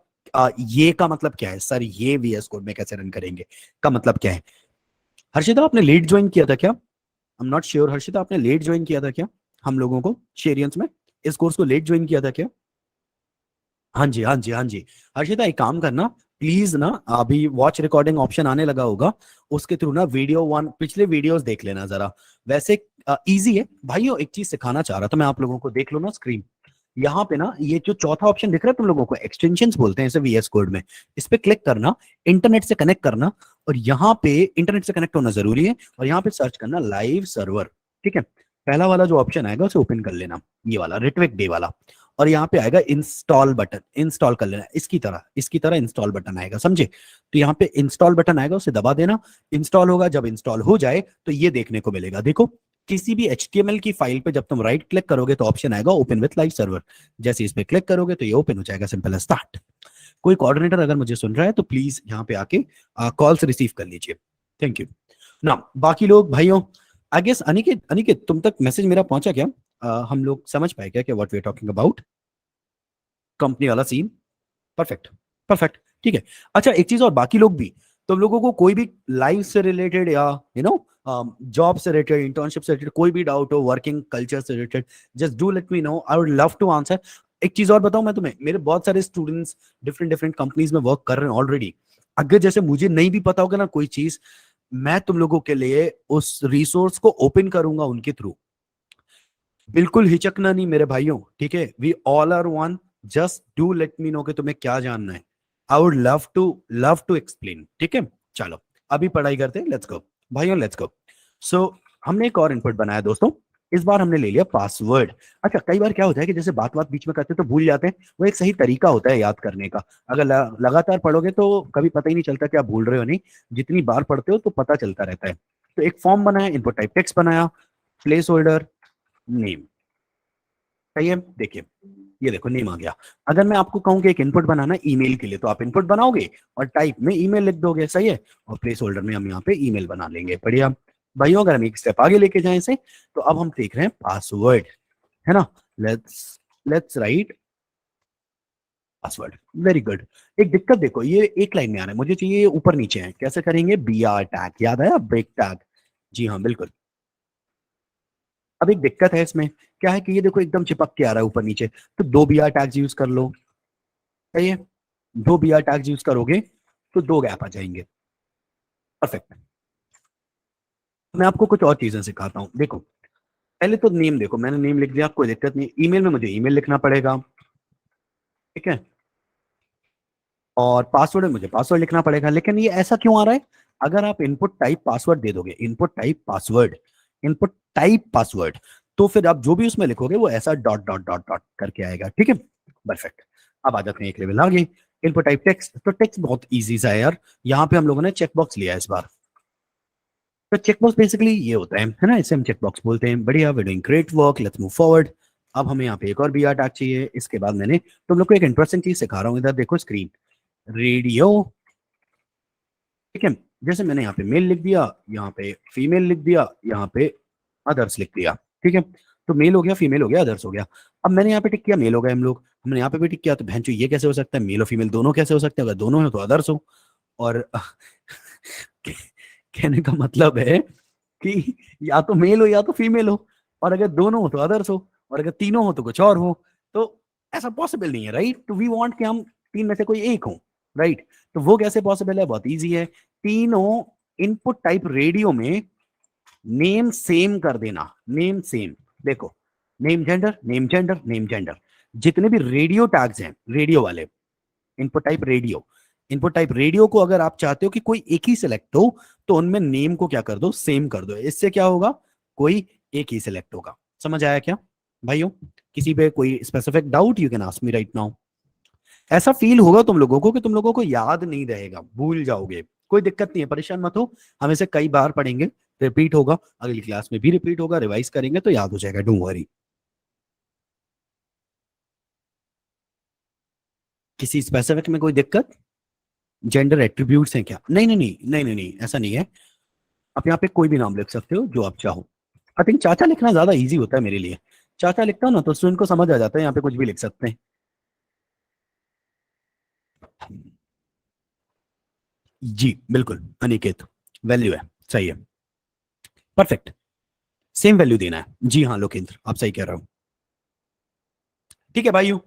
ये का मतलब क्या है? सर ये VS कोड में कैसे रन करेंगे का मतलब क्या है? हर्षिता आपने लेट ज्वाइन किया था क्या? I am not sure. Harshita आपने लेट ज्वाइन किया था क्या हम लोगों को शेरियंस में? इस कोर्स को लेट ज्वाइन किया था क्या? हाँ जी हाँ जी हाँ जी। हर्षिता एक काम करना, प्लीज ना, अभी वॉच रिकॉर्डिंग ऑप्शन आने लगा होगा, उसके थ्रू ना वीडियो वन पिछले वीडियोस देख लेना जरा। वैसे इजी है भाइयों। एक चीज सिखाना चाह रहा था मैं आप लोगों को, देख लो ना स्क्रीन। यहाँ पे ना ये जो चौथा ऑप्शन दिख रहा है तुम लोगों को, एक्सटेंशंस बोलते हैं इसे वीएस कोड में। इस पे क्लिक करना, इंटरनेट से कनेक्ट करना, और यहाँ पे इंटरनेट से कनेक्ट होना जरूरी है, और यहाँ पे सर्च करना लाइव सर्वर। ठीक है, पहला वाला जो ऑप्शन आएगा उसे ओपन कर लेना, ये वाला रिट्विक डे वाला। और यहाँ पे आएगा इंस्टॉल बटन, इंस्टॉल कर लेना, इसकी तरह इंस्टॉल बटन आएगा, समझे? तो यहाँ पे इंस्टॉल बटन आएगा, उसे दबा देना। इंस्टॉल होगा, जब इंस्टॉल हो जाए तो ये देखने को मिलेगा। देखो, किसी भी HTML की फाइल पे जब तुम राइट क्लिक करोगे तो ऑप्शन आएगा ओपन विथ लाइव सर्वर। जैसे इस पे क्लिक करोगे तो ये ओपन हो जाएगा, सिंपल एज दैट। कोई कोऑर्डिनेटर अगर मुझे सुन रहा है तो प्लीज यहाँ पे आके कॉल्स रिसीव कर लीजिए। थैंक यू ना। बाकी लोग भाइयों, आई गेस अनिकेत, अनिकेत तुम तक मैसेज मेरा पहुंचा क्या? हम लोग समझ पाए क्या what we are talking about? Company वाला सीन। परफेक्ट, परफेक्ट, ठीक है। अच्छा एक चीज और, बाकी लोग भी, तुम लोगों को कोई भी लाइफ से रिलेटेड या यू नो जॉब से रिलेटेड, इंटर्नशिप से रिलेटेड कोई भी डाउट हो, वर्किंग कल्चर से related, just do let me know, I would love to answer. एक चीज और बताऊं मैं तुम्हें, मेरे बहुत सारे स्टूडेंट्स डिफरेंट डिफरेंट कंपनीज में वर्क कर रहे हैं ऑलरेडी। अगर जैसे मुझे नहीं भी पता होगा ना कोई चीज, मैं तुम लोगों के लिए उस रिसोर्स को ओपन करूंगा उनके थ्रू। बिल्कुल हिचकना नहीं मेरे भाइयों, ठीक है? We all are one, just do let me know कि तुम्हें क्या जानना है। I would love to explain, ठीक है? चलो अभी पढ़ाई करते हैं, लेट्स गो भाइयों, लेट्स गो। सो हमने एक और इनपुट बनाया दोस्तों, इस बार हमने ले लिया पासवर्ड। अच्छा कई बार क्या होता है कि जैसे बात बात बीच में करते हैं तो भूल जाते हैं, वो एक सही तरीका होता है याद करने का। अगर लगातार पढ़ोगे तो कभी पता ही नहीं चलता कि आप भूल रहे हो नहीं, जितनी बार पढ़ते हो तो पता चलता रहता है। तो एक फॉर्म बनाया, इनपुट टाइप टेक्स्ट बनाया, प्लेस होल्डर, नेम। सही है, देखिए ये देखो नेम आ गया। अगर मैं आपको कहूँ कि एक इनपुट बनाना ईमेल के लिए, तो आप इनपुट बनाओगे और टाइप में ईमेल लिख दोगे, सही है? और प्लेस होल्डर में हम यहाँ पे ईमेल बना लेंगे, बढ़िया। भाइयों अगर हम एक स्टेप आगे लेके जाएं इसे, तो अब हम देख रहे हैं पासवर्ड, है ना? Let's let's write password, very good. एक दिक्कत देखो, ये एक लाइन में आ रहा है, मुझे चाहिए ऊपर नीचे है। कैसे करेंगे? BR टैग, याद आया? ब्रेक टैग, जी हाँ बिल्कुल। अब एक दिक्कत है इसमें, क्या है कि ये देखो एकदम चिपक के आ रहा है ऊपर नीचे, तो 2 BR टैग्स यूज कर लो, सही है? 2 BR टैग्स यूज करोगे तो 2 गैप आ जाएंगे, परफेक्ट। मैं आपको कुछ और चीजें सिखाता हूँ, देखो पहले तो नेम देखो, मैंने नेम लिख दिया, कोई दिक्कत नहीं। ईमेल में मुझे ईमेल लिखना पड़ेगा, ठीक है? और पासवर्ड में मुझे पासवर्ड लिखना पड़ेगा, लेकिन ये ऐसा क्यों आ रहा है? अगर आप इनपुट टाइप पासवर्ड दे दोगे, input type password, input type password, तो फिर आप जो भी उसमें लिखोगे वो ऐसा डॉट डॉट डॉट डॉट करके आएगा, ठीक है? परफेक्ट। अब आ जाते हैं एक लेवल आगे, इनपुट टाइप टेक्स्ट। तो टेक्स्ट बहुत इजी सा है यार, यहाँ पे हम लोगों ने चेकबॉक्स लिया है इस बार। तो चेकबॉक्स बेसिकली ये होता है ना, इसे हम चेकबॉक्स बोलते हैं। बढ़िया, we doing great work, let's move forward. अब हमें यहाँ पे एक और BR टैग चाहिए। इसके बाद मैंने तुम लोग को एक इंटरेस्टिंग चीज सिखा रहा हूँ, इधर देखो स्क्रीन, रेडियो, ठीक है? जैसे मैंने यहाँ पे मेल लिख दिया, यहाँ पे फीमेल लिख दिया, यहाँ पे अदर्स लिख दिया, ठीक है? तो मेल हो गया, फीमेल हो गया, अदर्स हो गया। अब मैंने यहाँ पे टिक किया, मेल हो गए हम लोग, हमने यहाँ पे भी टिक किया, तो बहन ये कैसे हो सकता है? मेल और फीमेल दोनों कैसे हो सकते हैं? अगर दोनों हो तो अदर्स हो। और कहने का मतलब है कि या तो मेल हो या तो फीमेल हो, और अगर दोनों हो तो अदर्स हो, और अगर तीनों हो तो कुछ और हो। तो ऐसा पॉसिबल नहीं है, राइट? तो वी वांट कि हम तीन में से कोई एक हो, राइट? तो वो कैसे पॉसिबल है? बहुत इजी है। तीनों इनपुट टाइप रेडियो में नेम सेम कर देना, नेम सेम। देखो, name gender, name gender, name gender, जितने भी रेडियो टैग्स हैं, रेडियो वाले, input type radio, input type radio को अगर आप चाहते हो कि कोई एक ही सिलेक्ट हो, तो उनमें नेम को क्या कर दो? सेम कर दो। इससे क्या होगा? कोई एक ही सिलेक्ट होगा। समझ आया क्या भाइयों? किसी पे कोई specific doubt, you can ask me right now. ऐसा फील होगा तुम लोगों को कि तुम लोगों को याद नहीं रहेगा, भूल जाओगे, कोई दिक्कत नहीं है, परेशान मत हो। हम इसे कई बार पढ़ेंगे, रिपीट होगा, अगली क्लास में भी रिपीट होगा, रिवाइज करेंगे तो याद हो जाएगा, डोंट वरी। किसी स्पेसिफिक में कोई दिक्कत? जेंडर एट्रीब्यूट्स हैं क्या? नहीं नहीं नहीं नहीं नहीं नहीं, ऐसा नहीं है। आप यहाँ पे कोई भी नाम लिख सकते हो जो आप चाहो। आई थिंक चाचा लिखना ज्यादा इजी होता है मेरे लिए। चाचा लिखता हूँ ना तो स्टूडेंट को समझ आ जाता है, यहाँ पे कुछ भी लिख सकते हैं। जी बिल्कुल अनिकेत, वैल्यू है, सही है, परफेक्ट। सेम वैल्यू देना है, जी हाँ लोकेंद्र आप सही कह रहे हो। ठीक है भाइयों,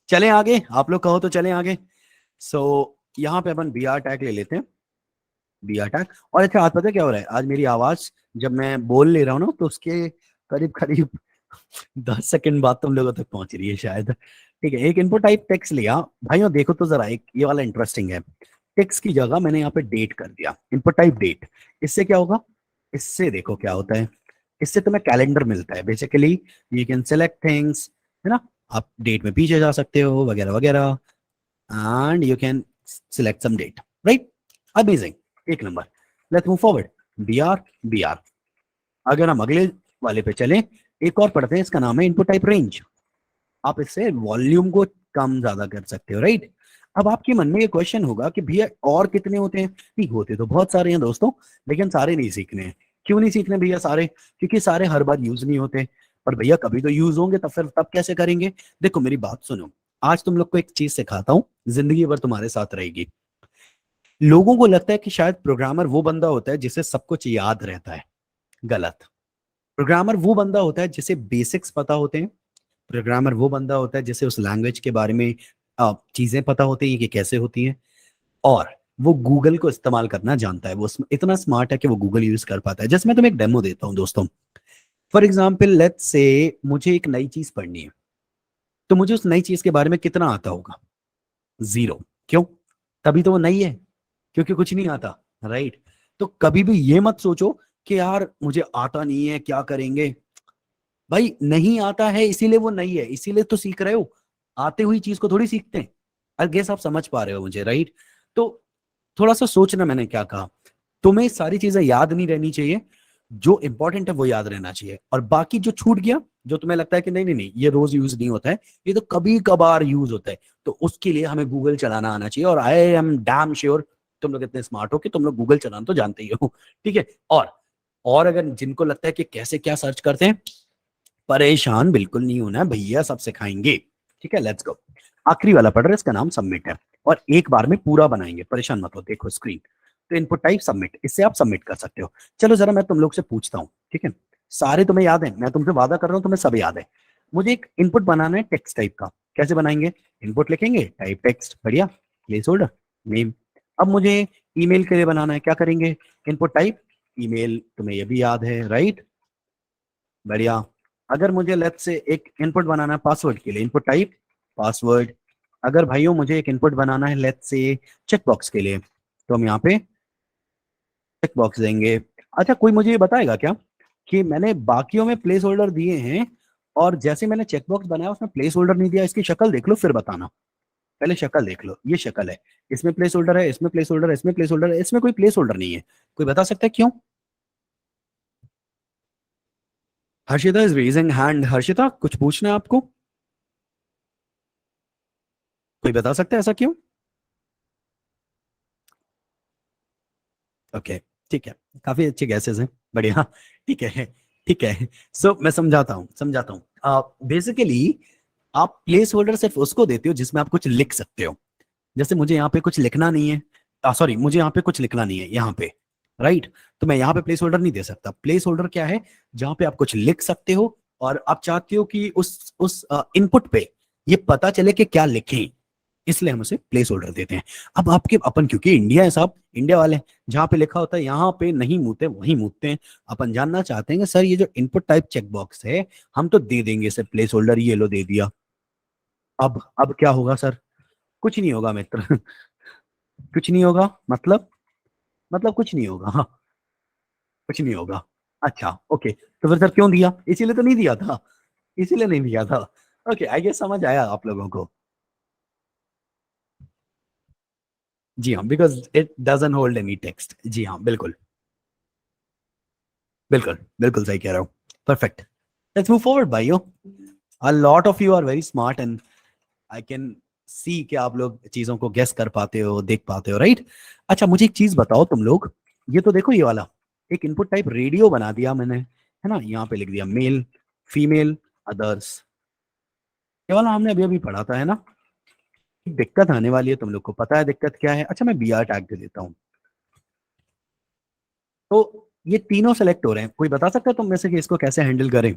चले आगे, आप लोग कहो तो चले आगे। सो यहाँ पे अपन बी आर टैग ले लेते हैं, बी आर टैग। और अच्छा, आज पता है क्या हो रहा है, आज मेरी आवाज जब मैं बोल ले रहा हूँ ना तो उसके करीब करीब 10 सेकंड बाद तुम लोगों तक पहुंच रही है शायद। ठीक है, एक इनपुट टाइप टेक्स्ट लिया। भाइयों देखो तो जरा, एक ये वाला इंटरेस्टिंग है। टेक्स्ट की जगह मैंने यहाँ पे डेट कर दिया, इनपुट टाइप डेट। इससे क्या होगा, इससे देखो क्या होता है, इससे तुम्हें कैलेंडर मिलता है basically. You can select things, है ना। आप डेट में पीछे जा सकते हो वगैरह वगैरह, and you can select some date, right. Amazing, एक नंबर। Let's move forward. B R, B R. अगर हम अगले वाले पे चलें, एक और पढ़ते हैं, इसका नाम है इनपुट टाइप रेंज। आप इससे वॉल्यूम को कम ज्यादा कर सकते हो, राइट। अब आपके मन में ये क्वेश्चन होगा कि भैया और कितने होते हैं। ठीक, होते तो बहुत सारे हैं दोस्तों, लेकिन सारे नहीं सीखने हैं। क्यों नहीं सीखने भैया सारे, क्योंकि सारे हर बार यूज नहीं होते। पर भैया कभी तो यूज होंगे, तब फिर तब कैसे करेंगे। देखो मेरी बात सुनो, आज तुम लोग को एक चीज सिखाता हूँ, जिंदगी भर तुम्हारे साथ रहेगी। लोगों को लगता है कि शायद प्रोग्रामर वो बंदा होता है जिसे सब कुछ याद रहता है। गलत। प्रोग्रामर वो बंदा होता है जिसे बेसिक्स पता होते हैं। प्रोग्रामर वो बंदा होता है जिसे उस लैंग्वेज के बारे में चीजें पता होती हैं कि कैसे होती हैं। और वो गूगल को इस्तेमाल करना जानता है, वो इतना स्मार्ट है कि वो गूगल यूज कर पाता है। जैसे मैं तुम्हें एक डेमो देता हूँ दोस्तों। फॉर एग्जाम्पल लेट्स से मुझे एक नई चीज पढ़नी है, तो मुझे उस नई चीज के बारे में कितना आता होगा, जीरो। क्यों, तभी तो वो नई है, क्योंकि कुछ नहीं आता, राइट। तो कभी भी ये मत सोचो कि यार मुझे आता नहीं है क्या करेंगे। भाई नहीं आता है इसीलिए वो नहीं है, इसीलिए तो सीख रहे हो। आते हुई चीज को थोड़ी सीखते हैं। आई गेस आप समझ पा रहे हो मुझे, राइट। तो थोड़ा सा सोचना, मैंने क्या कहा। तुम्हें सारी चीजें याद नहीं रहनी चाहिए, जो इंपॉर्टेंट है वो याद रहना चाहिए। और बाकी जो छूट गया, जो तुम्हें लगता है कि नहीं नहीं नहीं ये रोज यूज नहीं होता है, ये तो कभी कभार यूज होता है, तो उसके लिए हमें गूगल चलाना आना चाहिए। और आई एम डैम श्योर तुम लोग इतने स्मार्ट हो कि तुम लोग गूगल चलाना तो जानते ही हो। ठीक है। और अगर जिनको लगता है कि कैसे क्या सर्च करते हैं, परेशान बिल्कुल नहीं होना है भैया, सब सिखाएंगे। ठीक है, लेट्स गो। आखिरी वाला पढ़ रहे हैं, इसका नाम सबमिट है। और एक बार में पूरा बनाएंगे, परेशान मत हो। देखो स्क्रीन, तो इनपुट टाइप सबमिट, इससे आप सबमिट कर सकते हो। चलो जरा मैं तुम लोग से पूछता हूँ, ठीक है। सारे तुम्हें याद है, मैं तुमसे वादा कर रहा हूँ तुम्हें सब याद है। मुझे एक इनपुट बनाना है टेक्स्ट टाइप का। कैसे बनाएंगे, इनपुट लिखेंगे, टाइप टेक्स्ट, बढ़िया, प्लेस होल्डर, नेम। अब मुझे ईमेल के लिए बनाना है, क्या करेंगे, इनपुट टाइप ईमेल, तुम्हें ये भी याद है, राइट। बढ़िया। अगर मुझे लेट्स से एक इनपुट बनाना है पासवर्ड के लिए, इनपुट टाइप पासवर्ड। अगर भाइयों मुझे एक इनपुट बनाना है लेट्स से चेकबॉक्स के लिए, तो हम यहाँ पे चेकबॉक्स देंगे। अच्छा, कोई मुझे ये बताएगा क्या कि मैंने बाकियों में प्लेस होल्डर दिए हैं, और जैसे मैंने चेकबॉक्स बनाया उसमें प्लेस होल्डर नहीं दिया, इसकी शक्ल देख लो फिर बताना। पहले शक्ल देख लो, ये शक्ल है, इसमें प्लेस होल्डर है, इसमें प्लेस होल्डर है, इसमें प्लेस होल्डर है, इसमें कोई प्लेस होल्डर नहीं है। कोई बता सकता है क्यों। Harshita is raising hand. Harshita कुछ पूछना है आपको, कोई बता सकता है ऐसा क्यों। ओके, ठीक है, काफी अच्छे गैसेस हैं, बढ़िया। ठीक है, ठीक है। सो मैं समझाता हूँ बेसिकली आप प्लेस होल्डर सिर्फ उसको देते हो जिसमें आप कुछ लिख सकते हो। जैसे मुझे यहाँ पे कुछ लिखना नहीं है, सॉरी मुझे यहाँ पे कुछ लिखना नहीं है यहाँ पे, राइट। तो मैं यहाँ पे प्लेस होल्डर नहीं दे सकता। प्लेस होल्डर क्या है, जहाँ पे आप कुछ लिख सकते हो और आप चाहते हो कि उस इनपुट पे ये पता चले कि क्या लिखें, इसलिए हम उसे प्लेस होल्डर देते हैं। अब आपके अपन, क्योंकि इंडिया है साहब, इंडिया वाले हैं, जहाँ पे लिखा होता है यहाँ पे नहीं मूते वहीं मूतते हैं। अपन जानना चाहते हैं कि सर ये जो इनपुट टाइप चेकबॉक्स है, हम तो दे देंगे सर प्लेस होल्डर, ये लो दे दिया। अब क्या होगा सर, कुछ नहीं होगा मित्र। कुछ नहीं होगा मतलब कुछ नहीं होगा, हाँ, कुछ नहीं होगा। अच्छा ओके, तो फिर सर क्यों दिया, इसीलिए तो नहीं दिया था, इसीलिए नहीं दिया था। ओके, आई गेस समझ आया आप लोगों को। जी हाँ, because it doesn't hold any text. जी हाँ बिल्कुल, बिल्कुल बिल्कुल सही कह रहे हो। परफेक्ट, लेट्स मूव फॉरवर्ड भाइयों। A lot of you are very smart and I can see कि आप लोग चीजों को गेस कर पाते हो, देख पाते हो, राइट। अच्छा मुझे एक चीज बताओ तुम लोग, ये तो देखो ये वाला एक इनपुट टाइप रेडियो बना दिया मैंने, है ना। यहाँ पे लिख दिया मेल, फीमेल, अदर्स। ये वाला हमने अभी अभी पढ़ा था, है ना। एक दिक्कत आने वाली है, तुम लोग को पता है दिक्कत क्या है। अच्छा मैं बी आर टैग दे देता हूँ, तो ये तीनों सेलेक्ट हो रहे हैं। कोई बता सकता है तुम में से कि इसको कैसे हैंडल करें।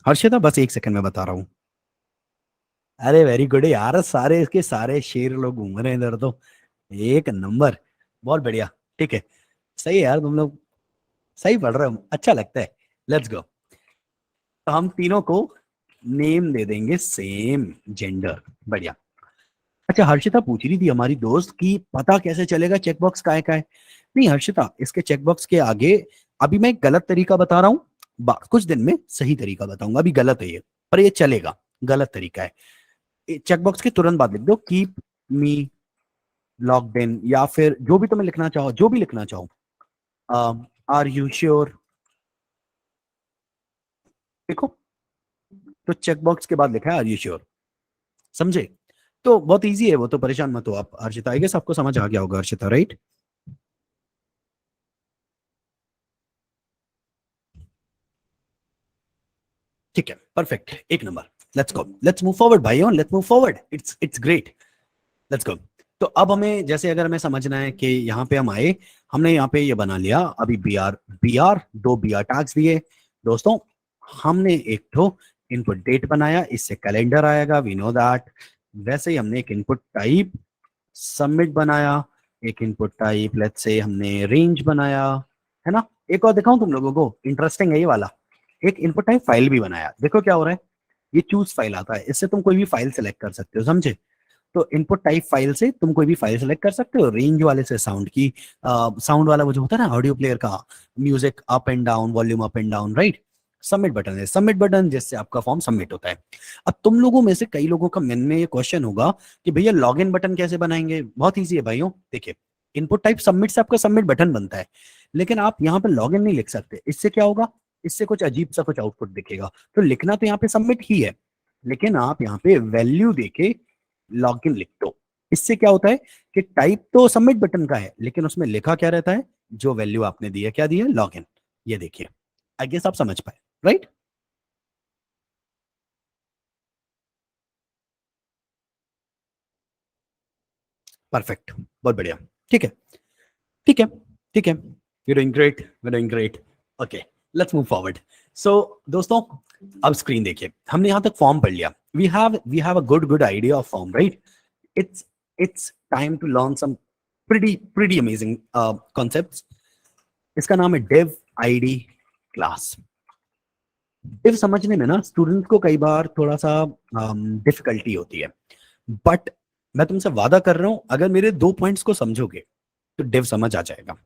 हर्षिता बस एक सेकंड में बता रहा हूँ। अरे वेरी गुड यार, सारे इसके सारे शेर लोग घूम रहे हैं इधर तो। एक नंबर, बहुत बढ़िया। ठीक है, सही है यार, तुम लोग सही पढ़ रहे हो, अच्छा लगता है। Let's go. तो हम तीनों को नेम दे देंगे सेम जेंडर। बढ़िया। अच्छा, हर्षिता पूछ रही थी हमारी दोस्त की पता कैसे चलेगा चेकबॉक्स का है। नहीं हर्षिता, इसके चेकबॉक्स के आगे अभी मैं एक गलत तरीका बता रहा हूँ, कुछ दिन में सही तरीका बताऊंगा। अभी गलत है ये, पर ये चलेगा। गलत तरीका है। चेकबॉक्स के तुरंत बाद लिख दो कीप मी लॉग्ड इन, या फिर जो भी तुम्हें लिखना चाहो, जो भी लिखना चाहो। आर यू श्योर, देखो। तो चेकबॉक्स के बाद लिखा है आर यू श्योर, समझे? तो बहुत इजी है वो, तो परेशान मत हो आप हर्षिता। आई गेस आपको समझ आ गया होगा हर्षिता, राइट? ठीक है, परफेक्ट, एक नंबर। Let's go, let's move forward भाइयों, let's move forward, it's great. Let's go. तो अब हमें जैसे अगर हमें समझना है कि यहाँ पे हम आए, हमने यहाँ पे ये बना लिया अभी बी आर दो बी आर टैग्स दिए दोस्तों। हमने एक तो इनपुट डेट बनाया, इससे कैलेंडर आएगा, वी नो दैट। वैसे ही हमने एक इनपुट टाइप सबमिट बनाया, एक इनपुट टाइप लेट्स से हमने रेंज बनाया, है ना? एक और दिखाऊं तुम लोगों को, इंटरेस्टिंग है ये वाला। एक इनपुट टाइप फाइल भी बनाया, देखो क्या हो रहा है। ये चूज फाइल आता है, इससे तुम कोई भी फाइल सेलेक्ट कर सकते हो, समझे? तो इनपुट टाइप फाइल से तुम कोई भी फाइल सेलेक्ट कर सकते हो। रेंज वाले से साउंड की, साउंड वाला वो जो होता है ना ऑडियो प्लेयर का, music up and down, volume up and down, right? Submit button है, सबमिट बटन जिससे आपका फॉर्म सबमिट होता है। अब तुम लोगों में से कई लोगों का मन में ये क्वेश्चन होगा कि भैया लॉगिन बटन कैसे बनाएंगे? बहुत ईजी है भाइयों, देखिए। इनपुट टाइप सबमिट से आपका सबमिट बटन बनता है, लेकिन आप यहाँ पे लॉगिन नहीं लिख सकते। इससे क्या होगा? इससे कुछ अजीब सा कुछ आउटपुट दिखेगा। तो लिखना तो यहाँ पे सबमिट ही है, लेकिन आप यहाँ पे वैल्यू देके लॉगिन लिख दो। इससे क्या होता है कि टाइप तो सबमिट बटन का है, लेकिन उसमें लिखा क्या रहता है? जो वैल्यू आपने दी है, क्या दी है? लॉगिन। ये देखिए, आई गेस आप समझ पाए, राइट? परफेक्ट, बहुत बढ़िया। ठीक है, ठीक है, ठीक है, you doing great, you doing great. Okay, let's move forward. So दोस्तों, अब स्क्रीन देखिए, हमने यहां तक फॉर्म पढ़ लिया। We have a good idea of form, right? it's it's time to learn some pretty amazing concepts. इसका नाम है div id क्लास। div समझने में ना स्टूडेंट को कई बार थोड़ा सा डिफिकल्टी होती है, बट मैं तुमसे वादा कर रहा हूं, अगर मेरे दो पॉइंट्स को समझोगे तो div समझ आ जाएगा।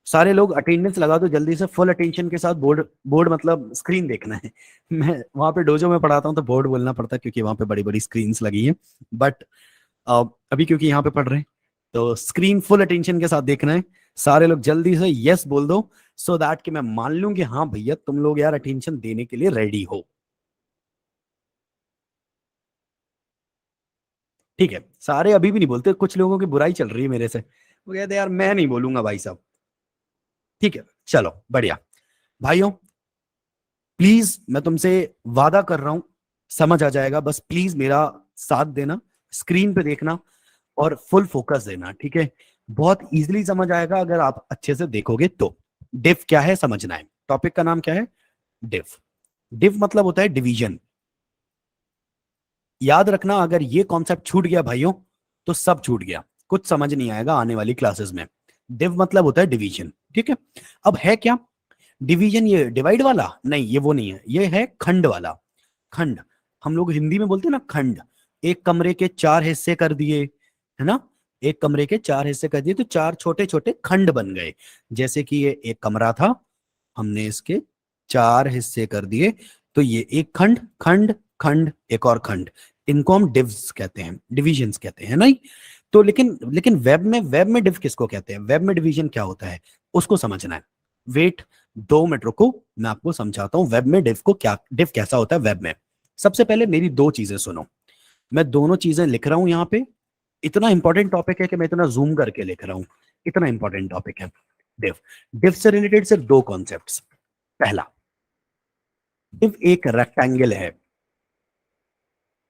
सारे लोग अटेंडेंस लगा दो जल्दी से, फुल अटेंशन के साथ। बोर्ड बोर्ड मतलब स्क्रीन देखना है। मैं वहां पे डोजो में पढ़ाता हूँ तो बोर्ड बोलना पड़ता है, क्योंकि वहां पे बड़ी बड़ी स्क्रीन लगी हैं। बट अभी क्योंकि यहाँ पे पढ़ रहे हैं, तो स्क्रीन फुल अटेंशन के साथ देखना है। सारे लोग जल्दी से यस बोल दो, सो दैट कि मैं मान लूं कि हाँ भैया तुम लोग यार अटेंशन देने के लिए रेडी हो। ठीक है, सारे अभी भी नहीं बोलते, कुछ लोगों की बुराई चल रही है मेरे से, वो कहते हैं यार मैं नहीं बोलूंगा भाई साहब। ठीक है, चलो बढ़िया। भाइयों, प्लीज मैं तुमसे वादा कर रहा हूं, समझ आ जाएगा, बस प्लीज मेरा साथ देना, स्क्रीन पे देखना और फुल फोकस देना, ठीक है? बहुत इजीली समझ आएगा अगर आप अच्छे से देखोगे तो। डिफ क्या है समझना है, टॉपिक का नाम क्या है? डिफ। डिफ मतलब होता है डिवीजन। याद रखना, अगर ये कॉन्सेप्ट छूट गया भाइयों तो सब छूट गया, कुछ समझ नहीं आएगा आने वाली क्लासेस में। डिव मतलब होता है डिवीजन, ठीक है? अब है क्या डिवीजन? ये डिवाइड वाला नहीं, ये वो नहीं है, ये है खंड वाला। खंड, हम लोग हिंदी में बोलते हैं ना खंड। एक कमरे के चार हिस्से कर दिए, है ना? एक कमरे के चार हिस्से कर दिए तो चार छोटे छोटे खंड बन गए। जैसे कि ये एक कमरा था, हमने इसके चार हिस्से कर दिए, तो ये एक खंड, खंड, खंड, एक और खंड। इनको हम डिव्स कहते हैं, डिविजन्स कहते हैं, नहीं? तो लेकिन लेकिन वेब में डिव किसको कहते हैं? वेब में डिवीजन क्या होता है उसको समझना है। वेट, 2 मिनट रुको, मैं आपको समझाता हूं वेब में डिव को, क्या डिव कैसा होता है वेब में। सबसे पहले मेरी दो चीजें सुनो, मैं दोनों चीजें लिख रहा हूं यहाँ पे। इतना इंपॉर्टेंट टॉपिक है कि मैं इतना जूम करके लिख रहा हूं, इतना इंपॉर्टेंट टॉपिक है डिव। डिव से रिलेटेड सिर्फ दो कॉन्सेप्ट्स। पहला, डिव एक रेक्टेंगल है।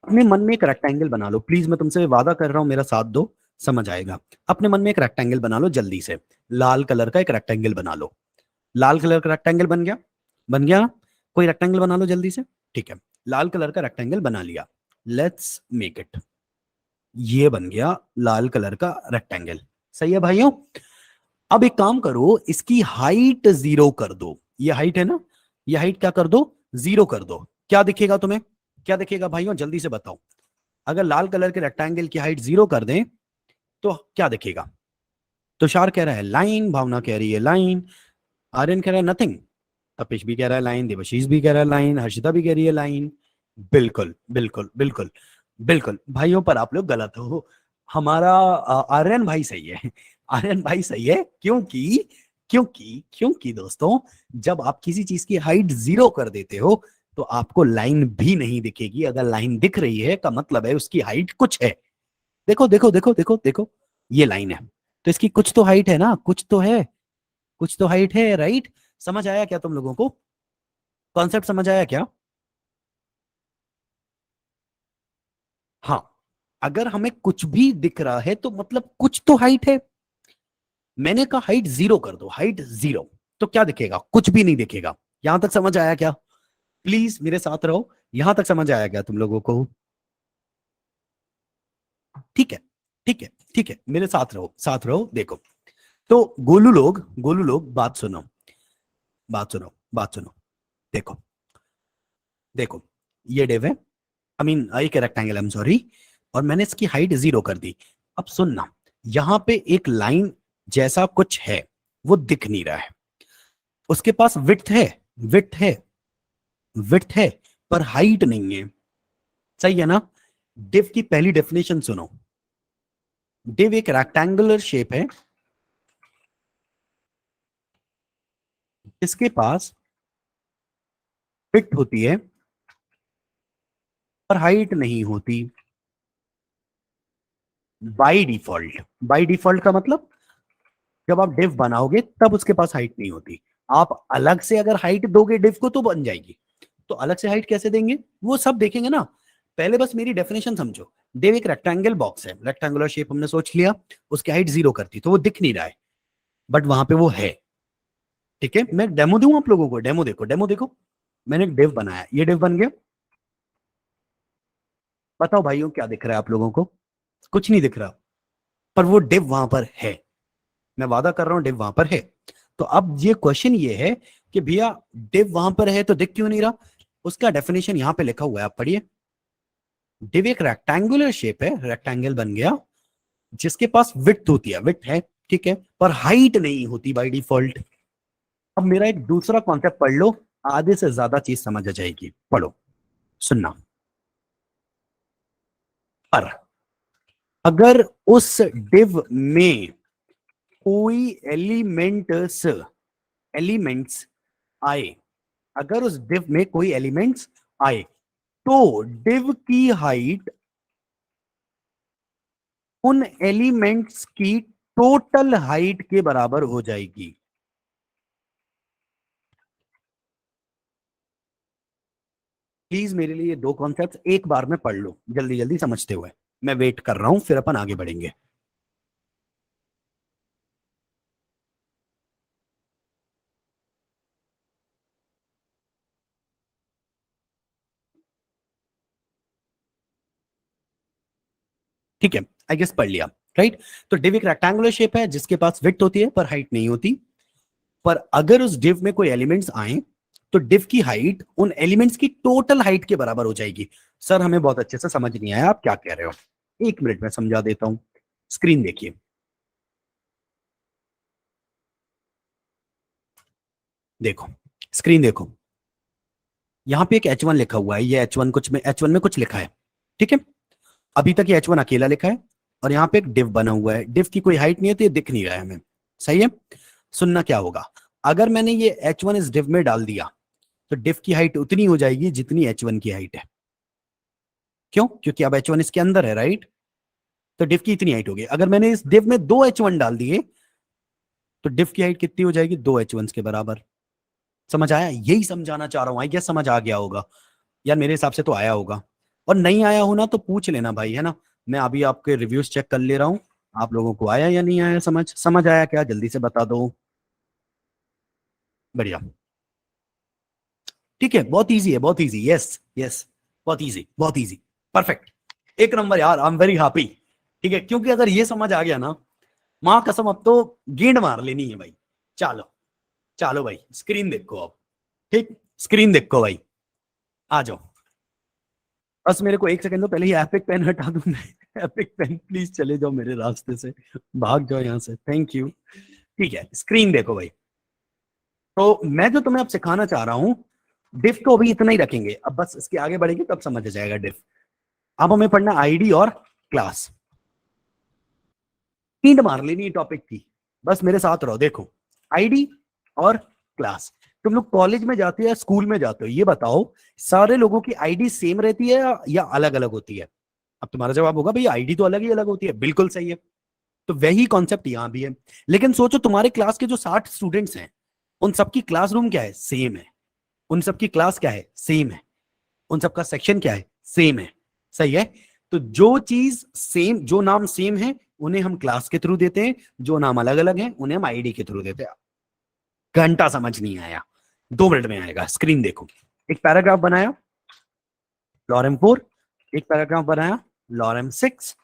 अपने मन में एक रेक्टेंगल बना लो प्लीज, मैं तुमसे वादा कर रहा हूं, मेरा साथ दो, समझ आएगा। अपने मन में एक रेक्टेंगल बना लो जल्दी से, लाल कलर का एक रेक्टेंगल बना लो। लाल कलर का रेक्टेंगल बन गया? बन गया? कोई रेक्टेंगल बना लो जल्दी से। ठीक है, लाल कलर का रेक्टेंगल बना लिया। Let's make it. ये बन गया लाल कलर का रेक्टेंगल। सही है भाइयों। अब एक काम करो, इसकी हाइट 0 कर दो। ये हाइट है ना, ये हाइट क्या कर दो, 0 कर दो। क्या दिखेगा तुम्हें, क्या दिखेगा भाइयों, जल्दी से बताओ। अगर लाल कलर के रेक्टेंगल की हाइट 0 कर दें तो क्या दिखेगा। तुषार कह रहा है लाइन, भावना कह रही है लाइन, आर्यन कह रहा है नथिंग, तपिश भी कह रहा है लाइन, देवशीष भी कह रहा है लाइन, हर्षिता भी कह रही है लाइन। बिल्कुल बिल्कुल बिल्कुल बिल्कुल भाइयों, पर आप लोग गलत हो। हमारा आर्यन भाई सही है। आर्यन भाई सही है, क्योंकि क्योंकि क्योंकि दोस्तों, जब आप किसी चीज की हाइट 0 कर देते हो तो आपको लाइन भी नहीं दिखेगी। अगर लाइन दिख रही है का मतलब है उसकी हाइट कुछ है। देखो देखो देखो देखो देखो, ये लाइन है तो इसकी कुछ तो हाइट है ना, कुछ तो है, कुछ तो हाइट है, राइट। समझ आया क्या तुम लोगों को, कॉन्सेप्ट समझ आया क्या। हाँ, अगर हमें कुछ भी दिख रहा है तो मतलब कुछ तो हाइट है। मैंने कहा हाइट 0 कर दो, हाइट 0, तो क्या दिखेगा, कुछ भी नहीं दिखेगा। यहां तक समझ आया क्या, प्लीज मेरे साथ रहो। यहां तक समझ आया क्या तुम लोगों को। ठीक है ठीक है ठीक है, मेरे साथ रहो, साथ रहो। देखो, तो गोलू लोग बात सुनो, बात सुनो, बात सुनो। देखो देखो, ये डिव है, आई मीन एक रेक्टेंगल, आई एम सॉरी, और मैंने इसकी हाइट 0 कर दी। अब सुनना, यहां पे एक लाइन जैसा कुछ है, वो दिख नहीं रहा है। उसके पास विड्थ है, विड्थ है, विड्थ है, पर हाइट नहीं है। सही है ना। डिव की पहली डेफिनेशन सुनो। डिव एक रेक्टेंगुलर शेप है जिसके पास विड्थ होती है पर हाइट नहीं होती। बाय डिफॉल्ट, बाय डिफॉल्ट का मतलब जब आप डिव बनाओगे तब उसके पास हाइट नहीं होती। आप अलग से अगर हाइट दोगे डिव को तो बन जाएगी। तो अलग से हाइट कैसे देंगे वो सब देखेंगे ना। पहले बस मेरी डेफिनेशन समझो। डिव एक रेक्टेंगल बॉक्स है, रेक्टेंगुलर शेप हमने सोच लिया, उसकी हाइट 0 करती तो वो दिख नहीं रहा है, बट वहां पे वो है। ठीक है, मैं डेमो दूं आप लोगों को, डेमो देखो, डेमो देखो। मैंने एक डिव बनाया, ये डिव बन गया। बताओ भाइयों क्या दिख रहा है आप लोगों को, कुछ नहीं दिख रहा, पर वो डिव वहां पर है। मैं वादा कर रहा हूं डिव वहां पर है। तो अब ये क्वेश्चन ये है कि भैया डिव वहां पर है तो दिख क्यों नहीं रहा। उसका डेफिनेशन यहां पे लिखा हुआ है, आप पढ़िए। डिव एक रेक्टेंगुलर शेप है, रेक्टेंगल बन गया, जिसके पास विड्थ होती है, विड्थ है, ठीक है, पर हाइट नहीं होती बाय डिफॉल्ट। अब मेरा एक दूसरा कॉन्सेप्ट पढ़ लो, आधे से ज्यादा चीज समझ आ जाएगी, पढ़ो, सुनना। पर अगर उस डिव में कोई एलिमेंट्स, एलिमेंट्स आए, अगर उस डिव में कोई एलिमेंट्स आए तो डिव की हाइट उन एलिमेंट्स की टोटल हाइट के बराबर हो जाएगी। प्लीज मेरे लिए ये दो कॉन्सेप्ट एक बार में पढ़ लो, जल्दी जल्दी समझते हुए। मैं वेट कर रहा हूं, फिर अपन आगे बढ़ेंगे। ठीक है, आई गेस पढ़ लिया, राइट। तो डिव एक रेक्टेंगुलर शेप है जिसके पास विड्थ होती है पर हाइट नहीं होती। पर अगर उस डिव में कोई एलिमेंट्स आए तो डिव की हाइट उन एलिमेंट्स की टोटल हाइट के बराबर हो जाएगी। सर हमें बहुत अच्छे से समझ नहीं आया आप क्या कह रहे हो, एक मिनट में समझा देता हूं। स्क्रीन देखिए, देखो, स्क्रीन देखो। यहां पे एक H1 लिखा हुआ है, ये H1 कुछ में, H1 में कुछ लिखा है, ठीक है। अभी तक ये H1 अकेला लिखा है, और यहाँ पे एक डिव बना हुआ है, डिव की कोई हाइट नहीं है तो ये दिख नहीं रहा है हमें। सही है। सुनना क्या होगा, अगर मैंने ये H1 इस डिव में डाल दिया तो डिव की हाइट उतनी हो जाएगी जितनी H1 की हाइट है। क्यों, क्योंकि अब H1 इसके अंदर है, राइट। तो डिव की इतनी हाइट होगी। अगर मैंने इस डिव में दो H1 डाल दिए तो डिव की हाइट कितनी हो जाएगी, दो H1 के बराबर। समझ आया, यही समझाना चाह रहा हूं, आई गेस समझ आ गया होगा। यार मेरे हिसाब से तो आया होगा, और नहीं आया हो ना तो पूछ लेना भाई, है ना। मैं अभी आपके रिव्यूज चेक कर ले रहा हूँ, आप लोगों को आया या नहीं आया समझ, समझ आया क्या, जल्दी से बता दो। बढ़िया। ठीक है, बहुत इजी है, बहुत इजी, यस यस, बहुत इजी, बहुत इजी, परफेक्ट, एक नंबर यार, आई एम वेरी हैप्पी। ठीक है, क्योंकि अगर ये समझ आ गया ना, मां कसम अब तो गेंद मार लेनी है भाई। चलो चलो भाई, स्क्रीन देखो अब। ठीक, स्क्रीन देखो भाई, आ जाओ। बस मेरे को एक सेकंड दो, पहले ही एपिक पेन हटा दूं मैं। एपिक पेन प्लीज चले जाओ मेरे रास्ते से, भाग जाओ यहाँ से, थैंक यू। ठीक है, स्क्रीन देखो भाई। तो मैं जो तुम्हें अब सिखाना चाह रहा हूं, डिफ तो अभी इतना ही रखेंगे, अब बस इसके आगे बढ़ेंगे तब समझ आ जाएगा डिफ। अब हमें पढ़ना आईडी और क्लास। नींद मार लेनी टॉपिक की, बस मेरे साथ रहो। देखो, आईडी और क्लास। तुम लोग कॉलेज में जाते हो या स्कूल में जाते हो, ये बताओ, सारे लोगों की आईडी सेम रहती है या अलग अलग होती है? अब तुम्हारा जवाब होगा भाई आईडी तो अलग ही अलग होती है, बिल्कुल सही है। तो वही कॉन्सेप्ट यहां भी है। लेकिन सोचो तुम्हारे क्लास के जो 60 स्टूडेंट्स हैं, उन सबकी क्लासरूम क्या है? सेम है। उन सबकी क्लास क्या है? सेम है। उन सबका सेक्शन क्या है? सेम है। सही है। तो जो चीज सेम, जो नाम सेम है उन्हें हम क्लास के थ्रू देते हैं, जो नाम अलग अलग है उन्हें हम आईडी के थ्रू देते हैं। घंटा समझ नहीं आया, 2 मिनट में आएगा। स्क्रीन देखो, एक पैराग्राफ बनाया लॉरेम 4, एक पैराग्राफ बनाया लॉरेम 6,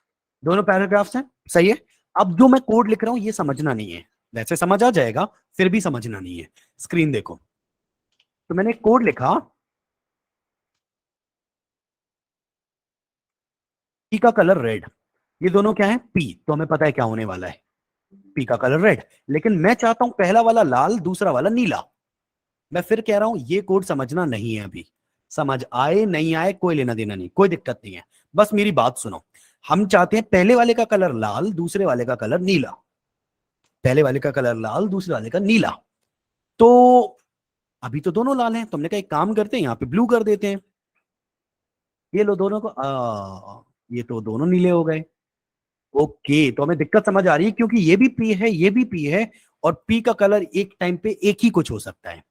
दोनों पैराग्राफ्स हैं। सही है। अब जो मैं कोड लिख रहा हूं ये समझना नहीं है, वैसे समझ आ जाएगा, फिर भी समझना नहीं है। स्क्रीन देखो, तो मैंने कोड लिखा, पी का कलर रेड, ये दोनों क्या है? पी, तो हमें पता है क्या होने वाला है, पी का कलर रेड। लेकिन मैं चाहता हूं पहला वाला लाल, दूसरा वाला नीला। मैं फिर कह रहा हूं ये कोड समझना नहीं है अभी, समझ आए नहीं आए कोई लेना देना नहीं, कोई दिक्कत नहीं है, बस मेरी बात सुनो। हम चाहते हैं पहले वाले का कलर लाल, दूसरे वाले का कलर नीला। पहले वाले का कलर लाल, दूसरे वाले का नीला। तो अभी तो दोनों लाल हैं, तुमने कहा एक काम करते हैं, यहाँ पे ब्लू कर देते हैं। ये लो दोनों को, ये तो दोनों नीले हो गए। ओके, तो हमें दिक्कत समझ आ रही है, क्योंकि ये भी पी है, ये भी पी है, और पी का कलर एक टाइम पे एक ही कुछ हो सकता है।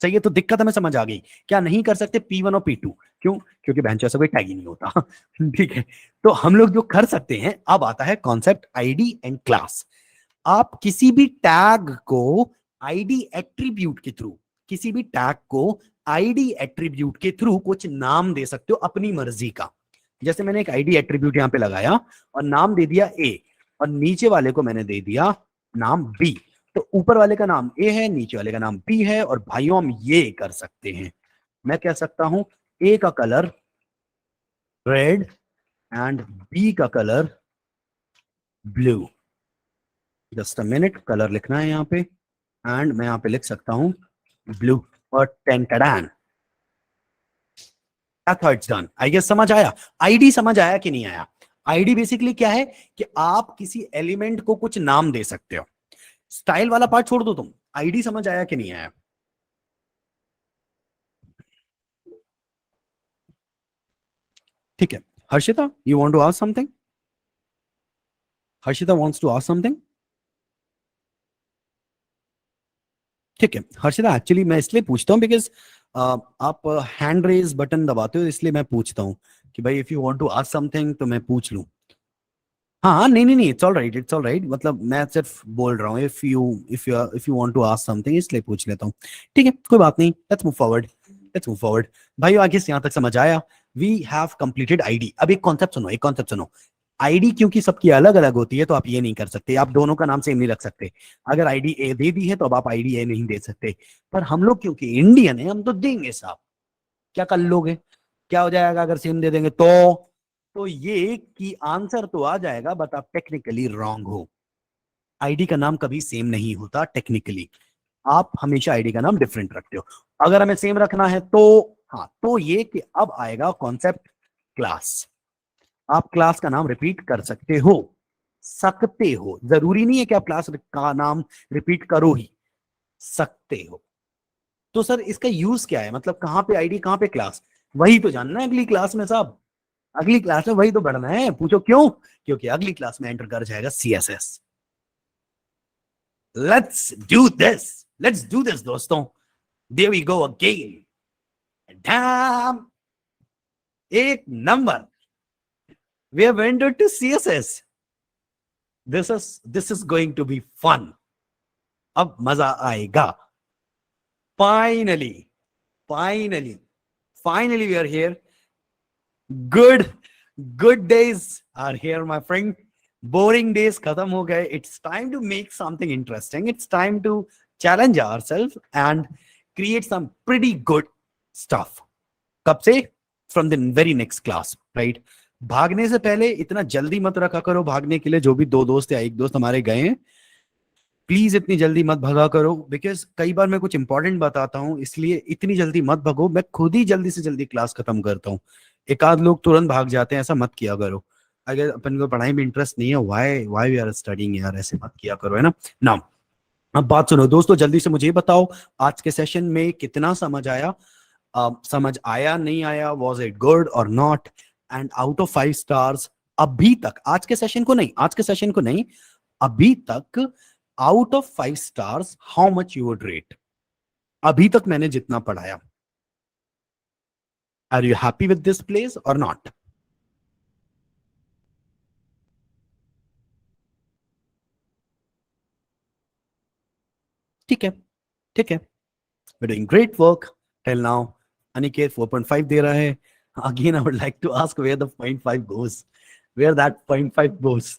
सही है, तो दिक्कत हमें समझ आ गई। क्या नहीं कर सकते P1 और P2? क्यों? क्योंकि बेंच ऐसा कोई टैग ही नहीं होता। ठीक है, तो हम लोग जो कर सकते हैं, अब आता है कॉन्सेप्ट आईडी एंड क्लास। आप किसी भी टैग को आईडी एट्रीब्यूट के थ्रू, किसी भी टैग को आईडी एट्रीब्यूट के थ्रू कुछ नाम दे सकते हो अपनी मर्जी का। जैसे मैंने एक आईडी एट्रीब्यूट यहां पे लगाया और नाम दे दिया ए, और नीचे वाले को मैंने दे दिया नाम बी। तो ऊपर वाले का नाम ए है, नीचे वाले का नाम बी है, और भाइयों हम ये कर सकते हैं, मैं कह सकता हूं ए का कलर रेड एंड बी का colour blue. Just a minute, colour लिखना है यहाँ पे, एंड मैं यहाँ पे लिख सकता हूं ब्लू, और टेंटडान, इट्स डन। आई गेस समझ आया। आईडी समझ आया कि नहीं आया? आईडी बेसिकली क्या है कि आप किसी एलिमेंट को कुछ नाम दे सकते हो। स्टाइल वाला पार्ट छोड़ दो तुम, आईडी समझ आया कि नहीं आया? ठीक है, Harshita you want to ask something? Harshita wants to ask something. ठीक है हर्षिता, एक्चुअली मैं इसलिए पूछता हूँ बिकॉज आप हैंड रेज बटन दबाते हो, इसलिए मैं पूछता हूँ कि भाई if you want to ask something तो मैं पूछ लूँ। हाँ हाँ, नहीं नहीं नहीं, it's all right, it's all right, मतलब मैं सिर्फ बोल रहा हूँ, if you want to ask something इसलिए पूछ लेता हूँ। ठीक है, कोई बात नहीं, let's move forward, let's move forward. भाई आगे से यहाँ तक समझ आया, वी हैव कंप्लीटेड आईडी। अब एक कॉन्सेप्ट सुनो, एक कॉन्सेप्ट सुनो। आईडी क्योंकि सबकी अलग अलग होती है, तो आप ये नहीं कर सकते, आप दोनों का नाम सेम नहीं रख सकते। अगर आईडी ए दे दी है तो अब आप आईडी ए नहीं दे सकते, पर हम लोग क्योंकि इंडियन है, हम तो देंगे साहब। क्या कर लोगे? क्या हो जाएगा अगर सेम दे देंगे तो ये कि आंसर तो आ जाएगा, बट आप टेक्निकली रॉन्ग हो। आईडी का नाम कभी सेम नहीं होता टेक्निकली, आप हमेशा आईडी का नाम डिफरेंट रखते हो। अगर हमें सेम रखना है तो, हाँ, तो ये कि अब आएगा कॉन्सेप्ट क्लास। आप क्लास का नाम रिपीट कर सकते हो, सकते हो, जरूरी नहीं है कि आप क्लास का नाम रिपीट करो ही, सकते हो। तो सर इसका यूज क्या है, मतलब कहां पे आईडी कहां पे क्लास? वही तो जानना है अगली क्लास में साहब, अगली क्लास में वही तो बढ़ना है। पूछो क्यों? क्योंकि अगली क्लास में एंटर कर जाएगा CSS. Let's do this, let's do this दोस्तों। There we go again, damn, एक नंबर, we have entered to CSS. This is going to be fun. अब मजा आएगा finally. Finally, finally we are here. Good, good days are here, my friend. Boring days खत्म हो गए. It's time to make something interesting. It's time to challenge ourselves and create some pretty good stuff. कब से? From the very next class, right? भागने से पहले इतना जल्दी मत रखा करो भागने के लिए. जो भी दो दोस्त या एक दोस्त हमारे गए हैं, प्लीज इतनी जल्दी मत भगा करो, बिकॉज कई बार मैं कुछ इंपॉर्टेंट बताता हूँ, इसलिए इतनी जल्दी मत भगो. मैं खुद ही जल्दी से जल्दी क्लास खत्म करता हूँ. एक आध लोग तुरंत भाग जाते हैं, ऐसा मत किया करो. अगर अपन को पढ़ाई में इंटरेस्ट नहीं है, why why we are studying यार, ऐसे मत किया करो, है ना. नाउ अब बात सुनो दोस्तों, जल्दी से मुझे बताओ आज के सेशन में कितना समझ आया. समझ आया, नहीं आया, वॉज इट गुड और not, and out of 5 stars अभी तक, आज के सेशन को नहीं, आज के सेशन को नहीं, अभी तक out of 5 stars how much you would rate. अभी तक मैंने जितना पढ़ाया, are you happy with this place और नॉट? ठीक है, ठीक है. We're doing great work till now. Aniket 4.5 दे रहा है. Again, I would like to ask where the 0.5 goes. Where that 0.5 goes.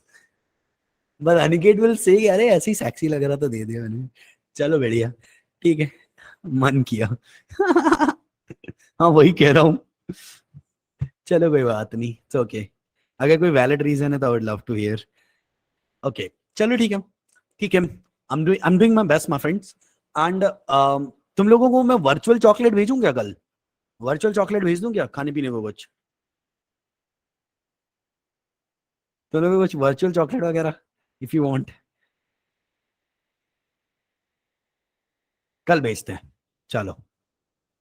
But Aniket will say, अरे ऐसे ही sexy लग रहा तो दे दिया मैंने. चलो बढ़िया, ठीक है, मन किया. हाँ वही कह रहा हूँ. चलो कोई बात नहीं, इट्स ओके. अगर कोई वैलिड रीजन है तो I would love to hear. Okay चलो ठीक है, ठीक है. I'm doing my best, my friends. And तुम लोगों को मैं वर्चुअल चॉकलेट भेजूं क्या कल? वर्चुअल चॉकलेट भेज दूं क्या खाने पीने को कुछ? तुम लोगों को कुछ वर्चुअल चॉकलेट वगैरह इफ यू वांट, कल भेजते हैं. चलो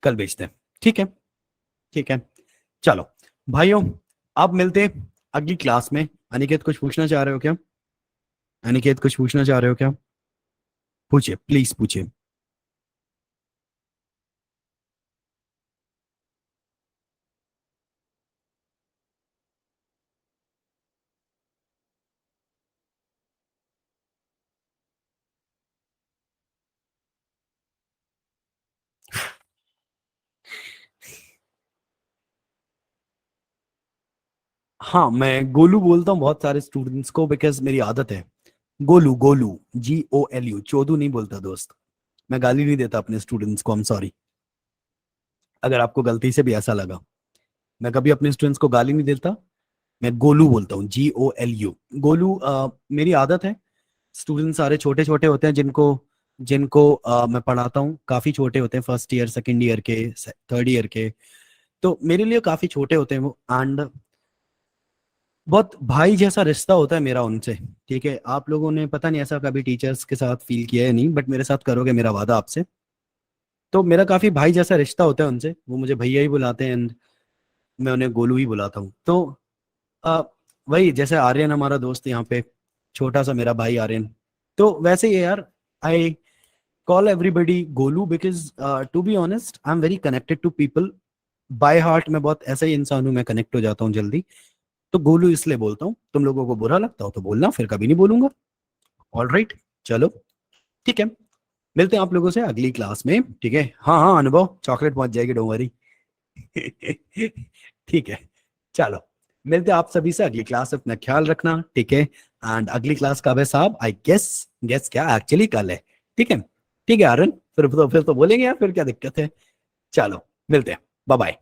कल भेजते हैं, ठीक है, ठीक है. चलो भाइयों, अब मिलते हैं अगली क्लास में. अनिकेत कुछ पूछना चाह रहे हो क्या? अनिकेत कुछ पूछना चाह रहे हो क्या? पूछिए, प्लीज पूछिए. हाँ मैं गोलू बोलता हूँ बहुत सारे स्टूडेंट्स को, बिकॉज मेरी आदत है. गोलू, गोलू, GOLU, चोदू नहीं बोलता दोस्त. मैं गाली नहीं देता अपने स्टूडेंट्स को. आई एम सॉरी अगर आपको गलती से भी ऐसा लगा. मैं कभी अपने स्टूडेंट्स को गाली नहीं देता. मैं गोलू बोलता हूँ, GOLU, गोलू. मेरी आदत है. स्टूडेंट सारे छोटे छोटे होते हैं, जिनको जिनको मैं पढ़ाता हूँ, काफी छोटे होते हैं, फर्स्ट ईयर, सेकंड ईयर के, थर्ड ईयर के. तो मेरे लिए काफी छोटे होते हैं वो. एंड बहुत भाई जैसा रिश्ता होता है मेरा उनसे. ठीक है, आप लोगों ने पता नहीं ऐसा कभी टीचर्स के साथ फील किया है नहीं, बट मेरे साथ करोगे, मेरा वादा आपसे. तो मेरा काफी भाई जैसा रिश्ता होता है उनसे. वो मुझे भैया ही बुलाते हैं एंड मैं उन्हें गोलू ही बुलाता हूँ. तो अ, वही जैसे आर्यन हमारा दोस्त यहाँ पे, छोटा सा मेरा भाई आर्यन, तो वैसे ही है यार. I call everybody Golu because to be honest I am very connected to people by heart. मैं बहुत ऐसा ही इंसान हूँ, मैं कनेक्ट हो जाता हूँ जल्दी. तो गोलू इसलिए बोलता हूँ. तुम लोगों को बुरा लगता हो तो बोलना, फिर कभी नहीं बोलूंगा. ऑल राइट, चलो ठीक है. मिलते हैं आप लोगों से अगली क्लास में, ठीक है. हाँ हाँ अनुभव, चॉकलेट पहुंच जाएगी, डोंट वरी. ठीक है, चलो मिलते हैं आप सभी से अगली क्लास. अपना ख्याल रखना, ठीक है. एंड अगली क्लास कब है साहब? आई गेस, गेस क्या, एक्चुअली कल है. ठीक है, ठीक है आर्यन, फिर तो बोलेंगे यार, फिर क्या दिक्कत है. चलो मिलते हैं, बाय बाय.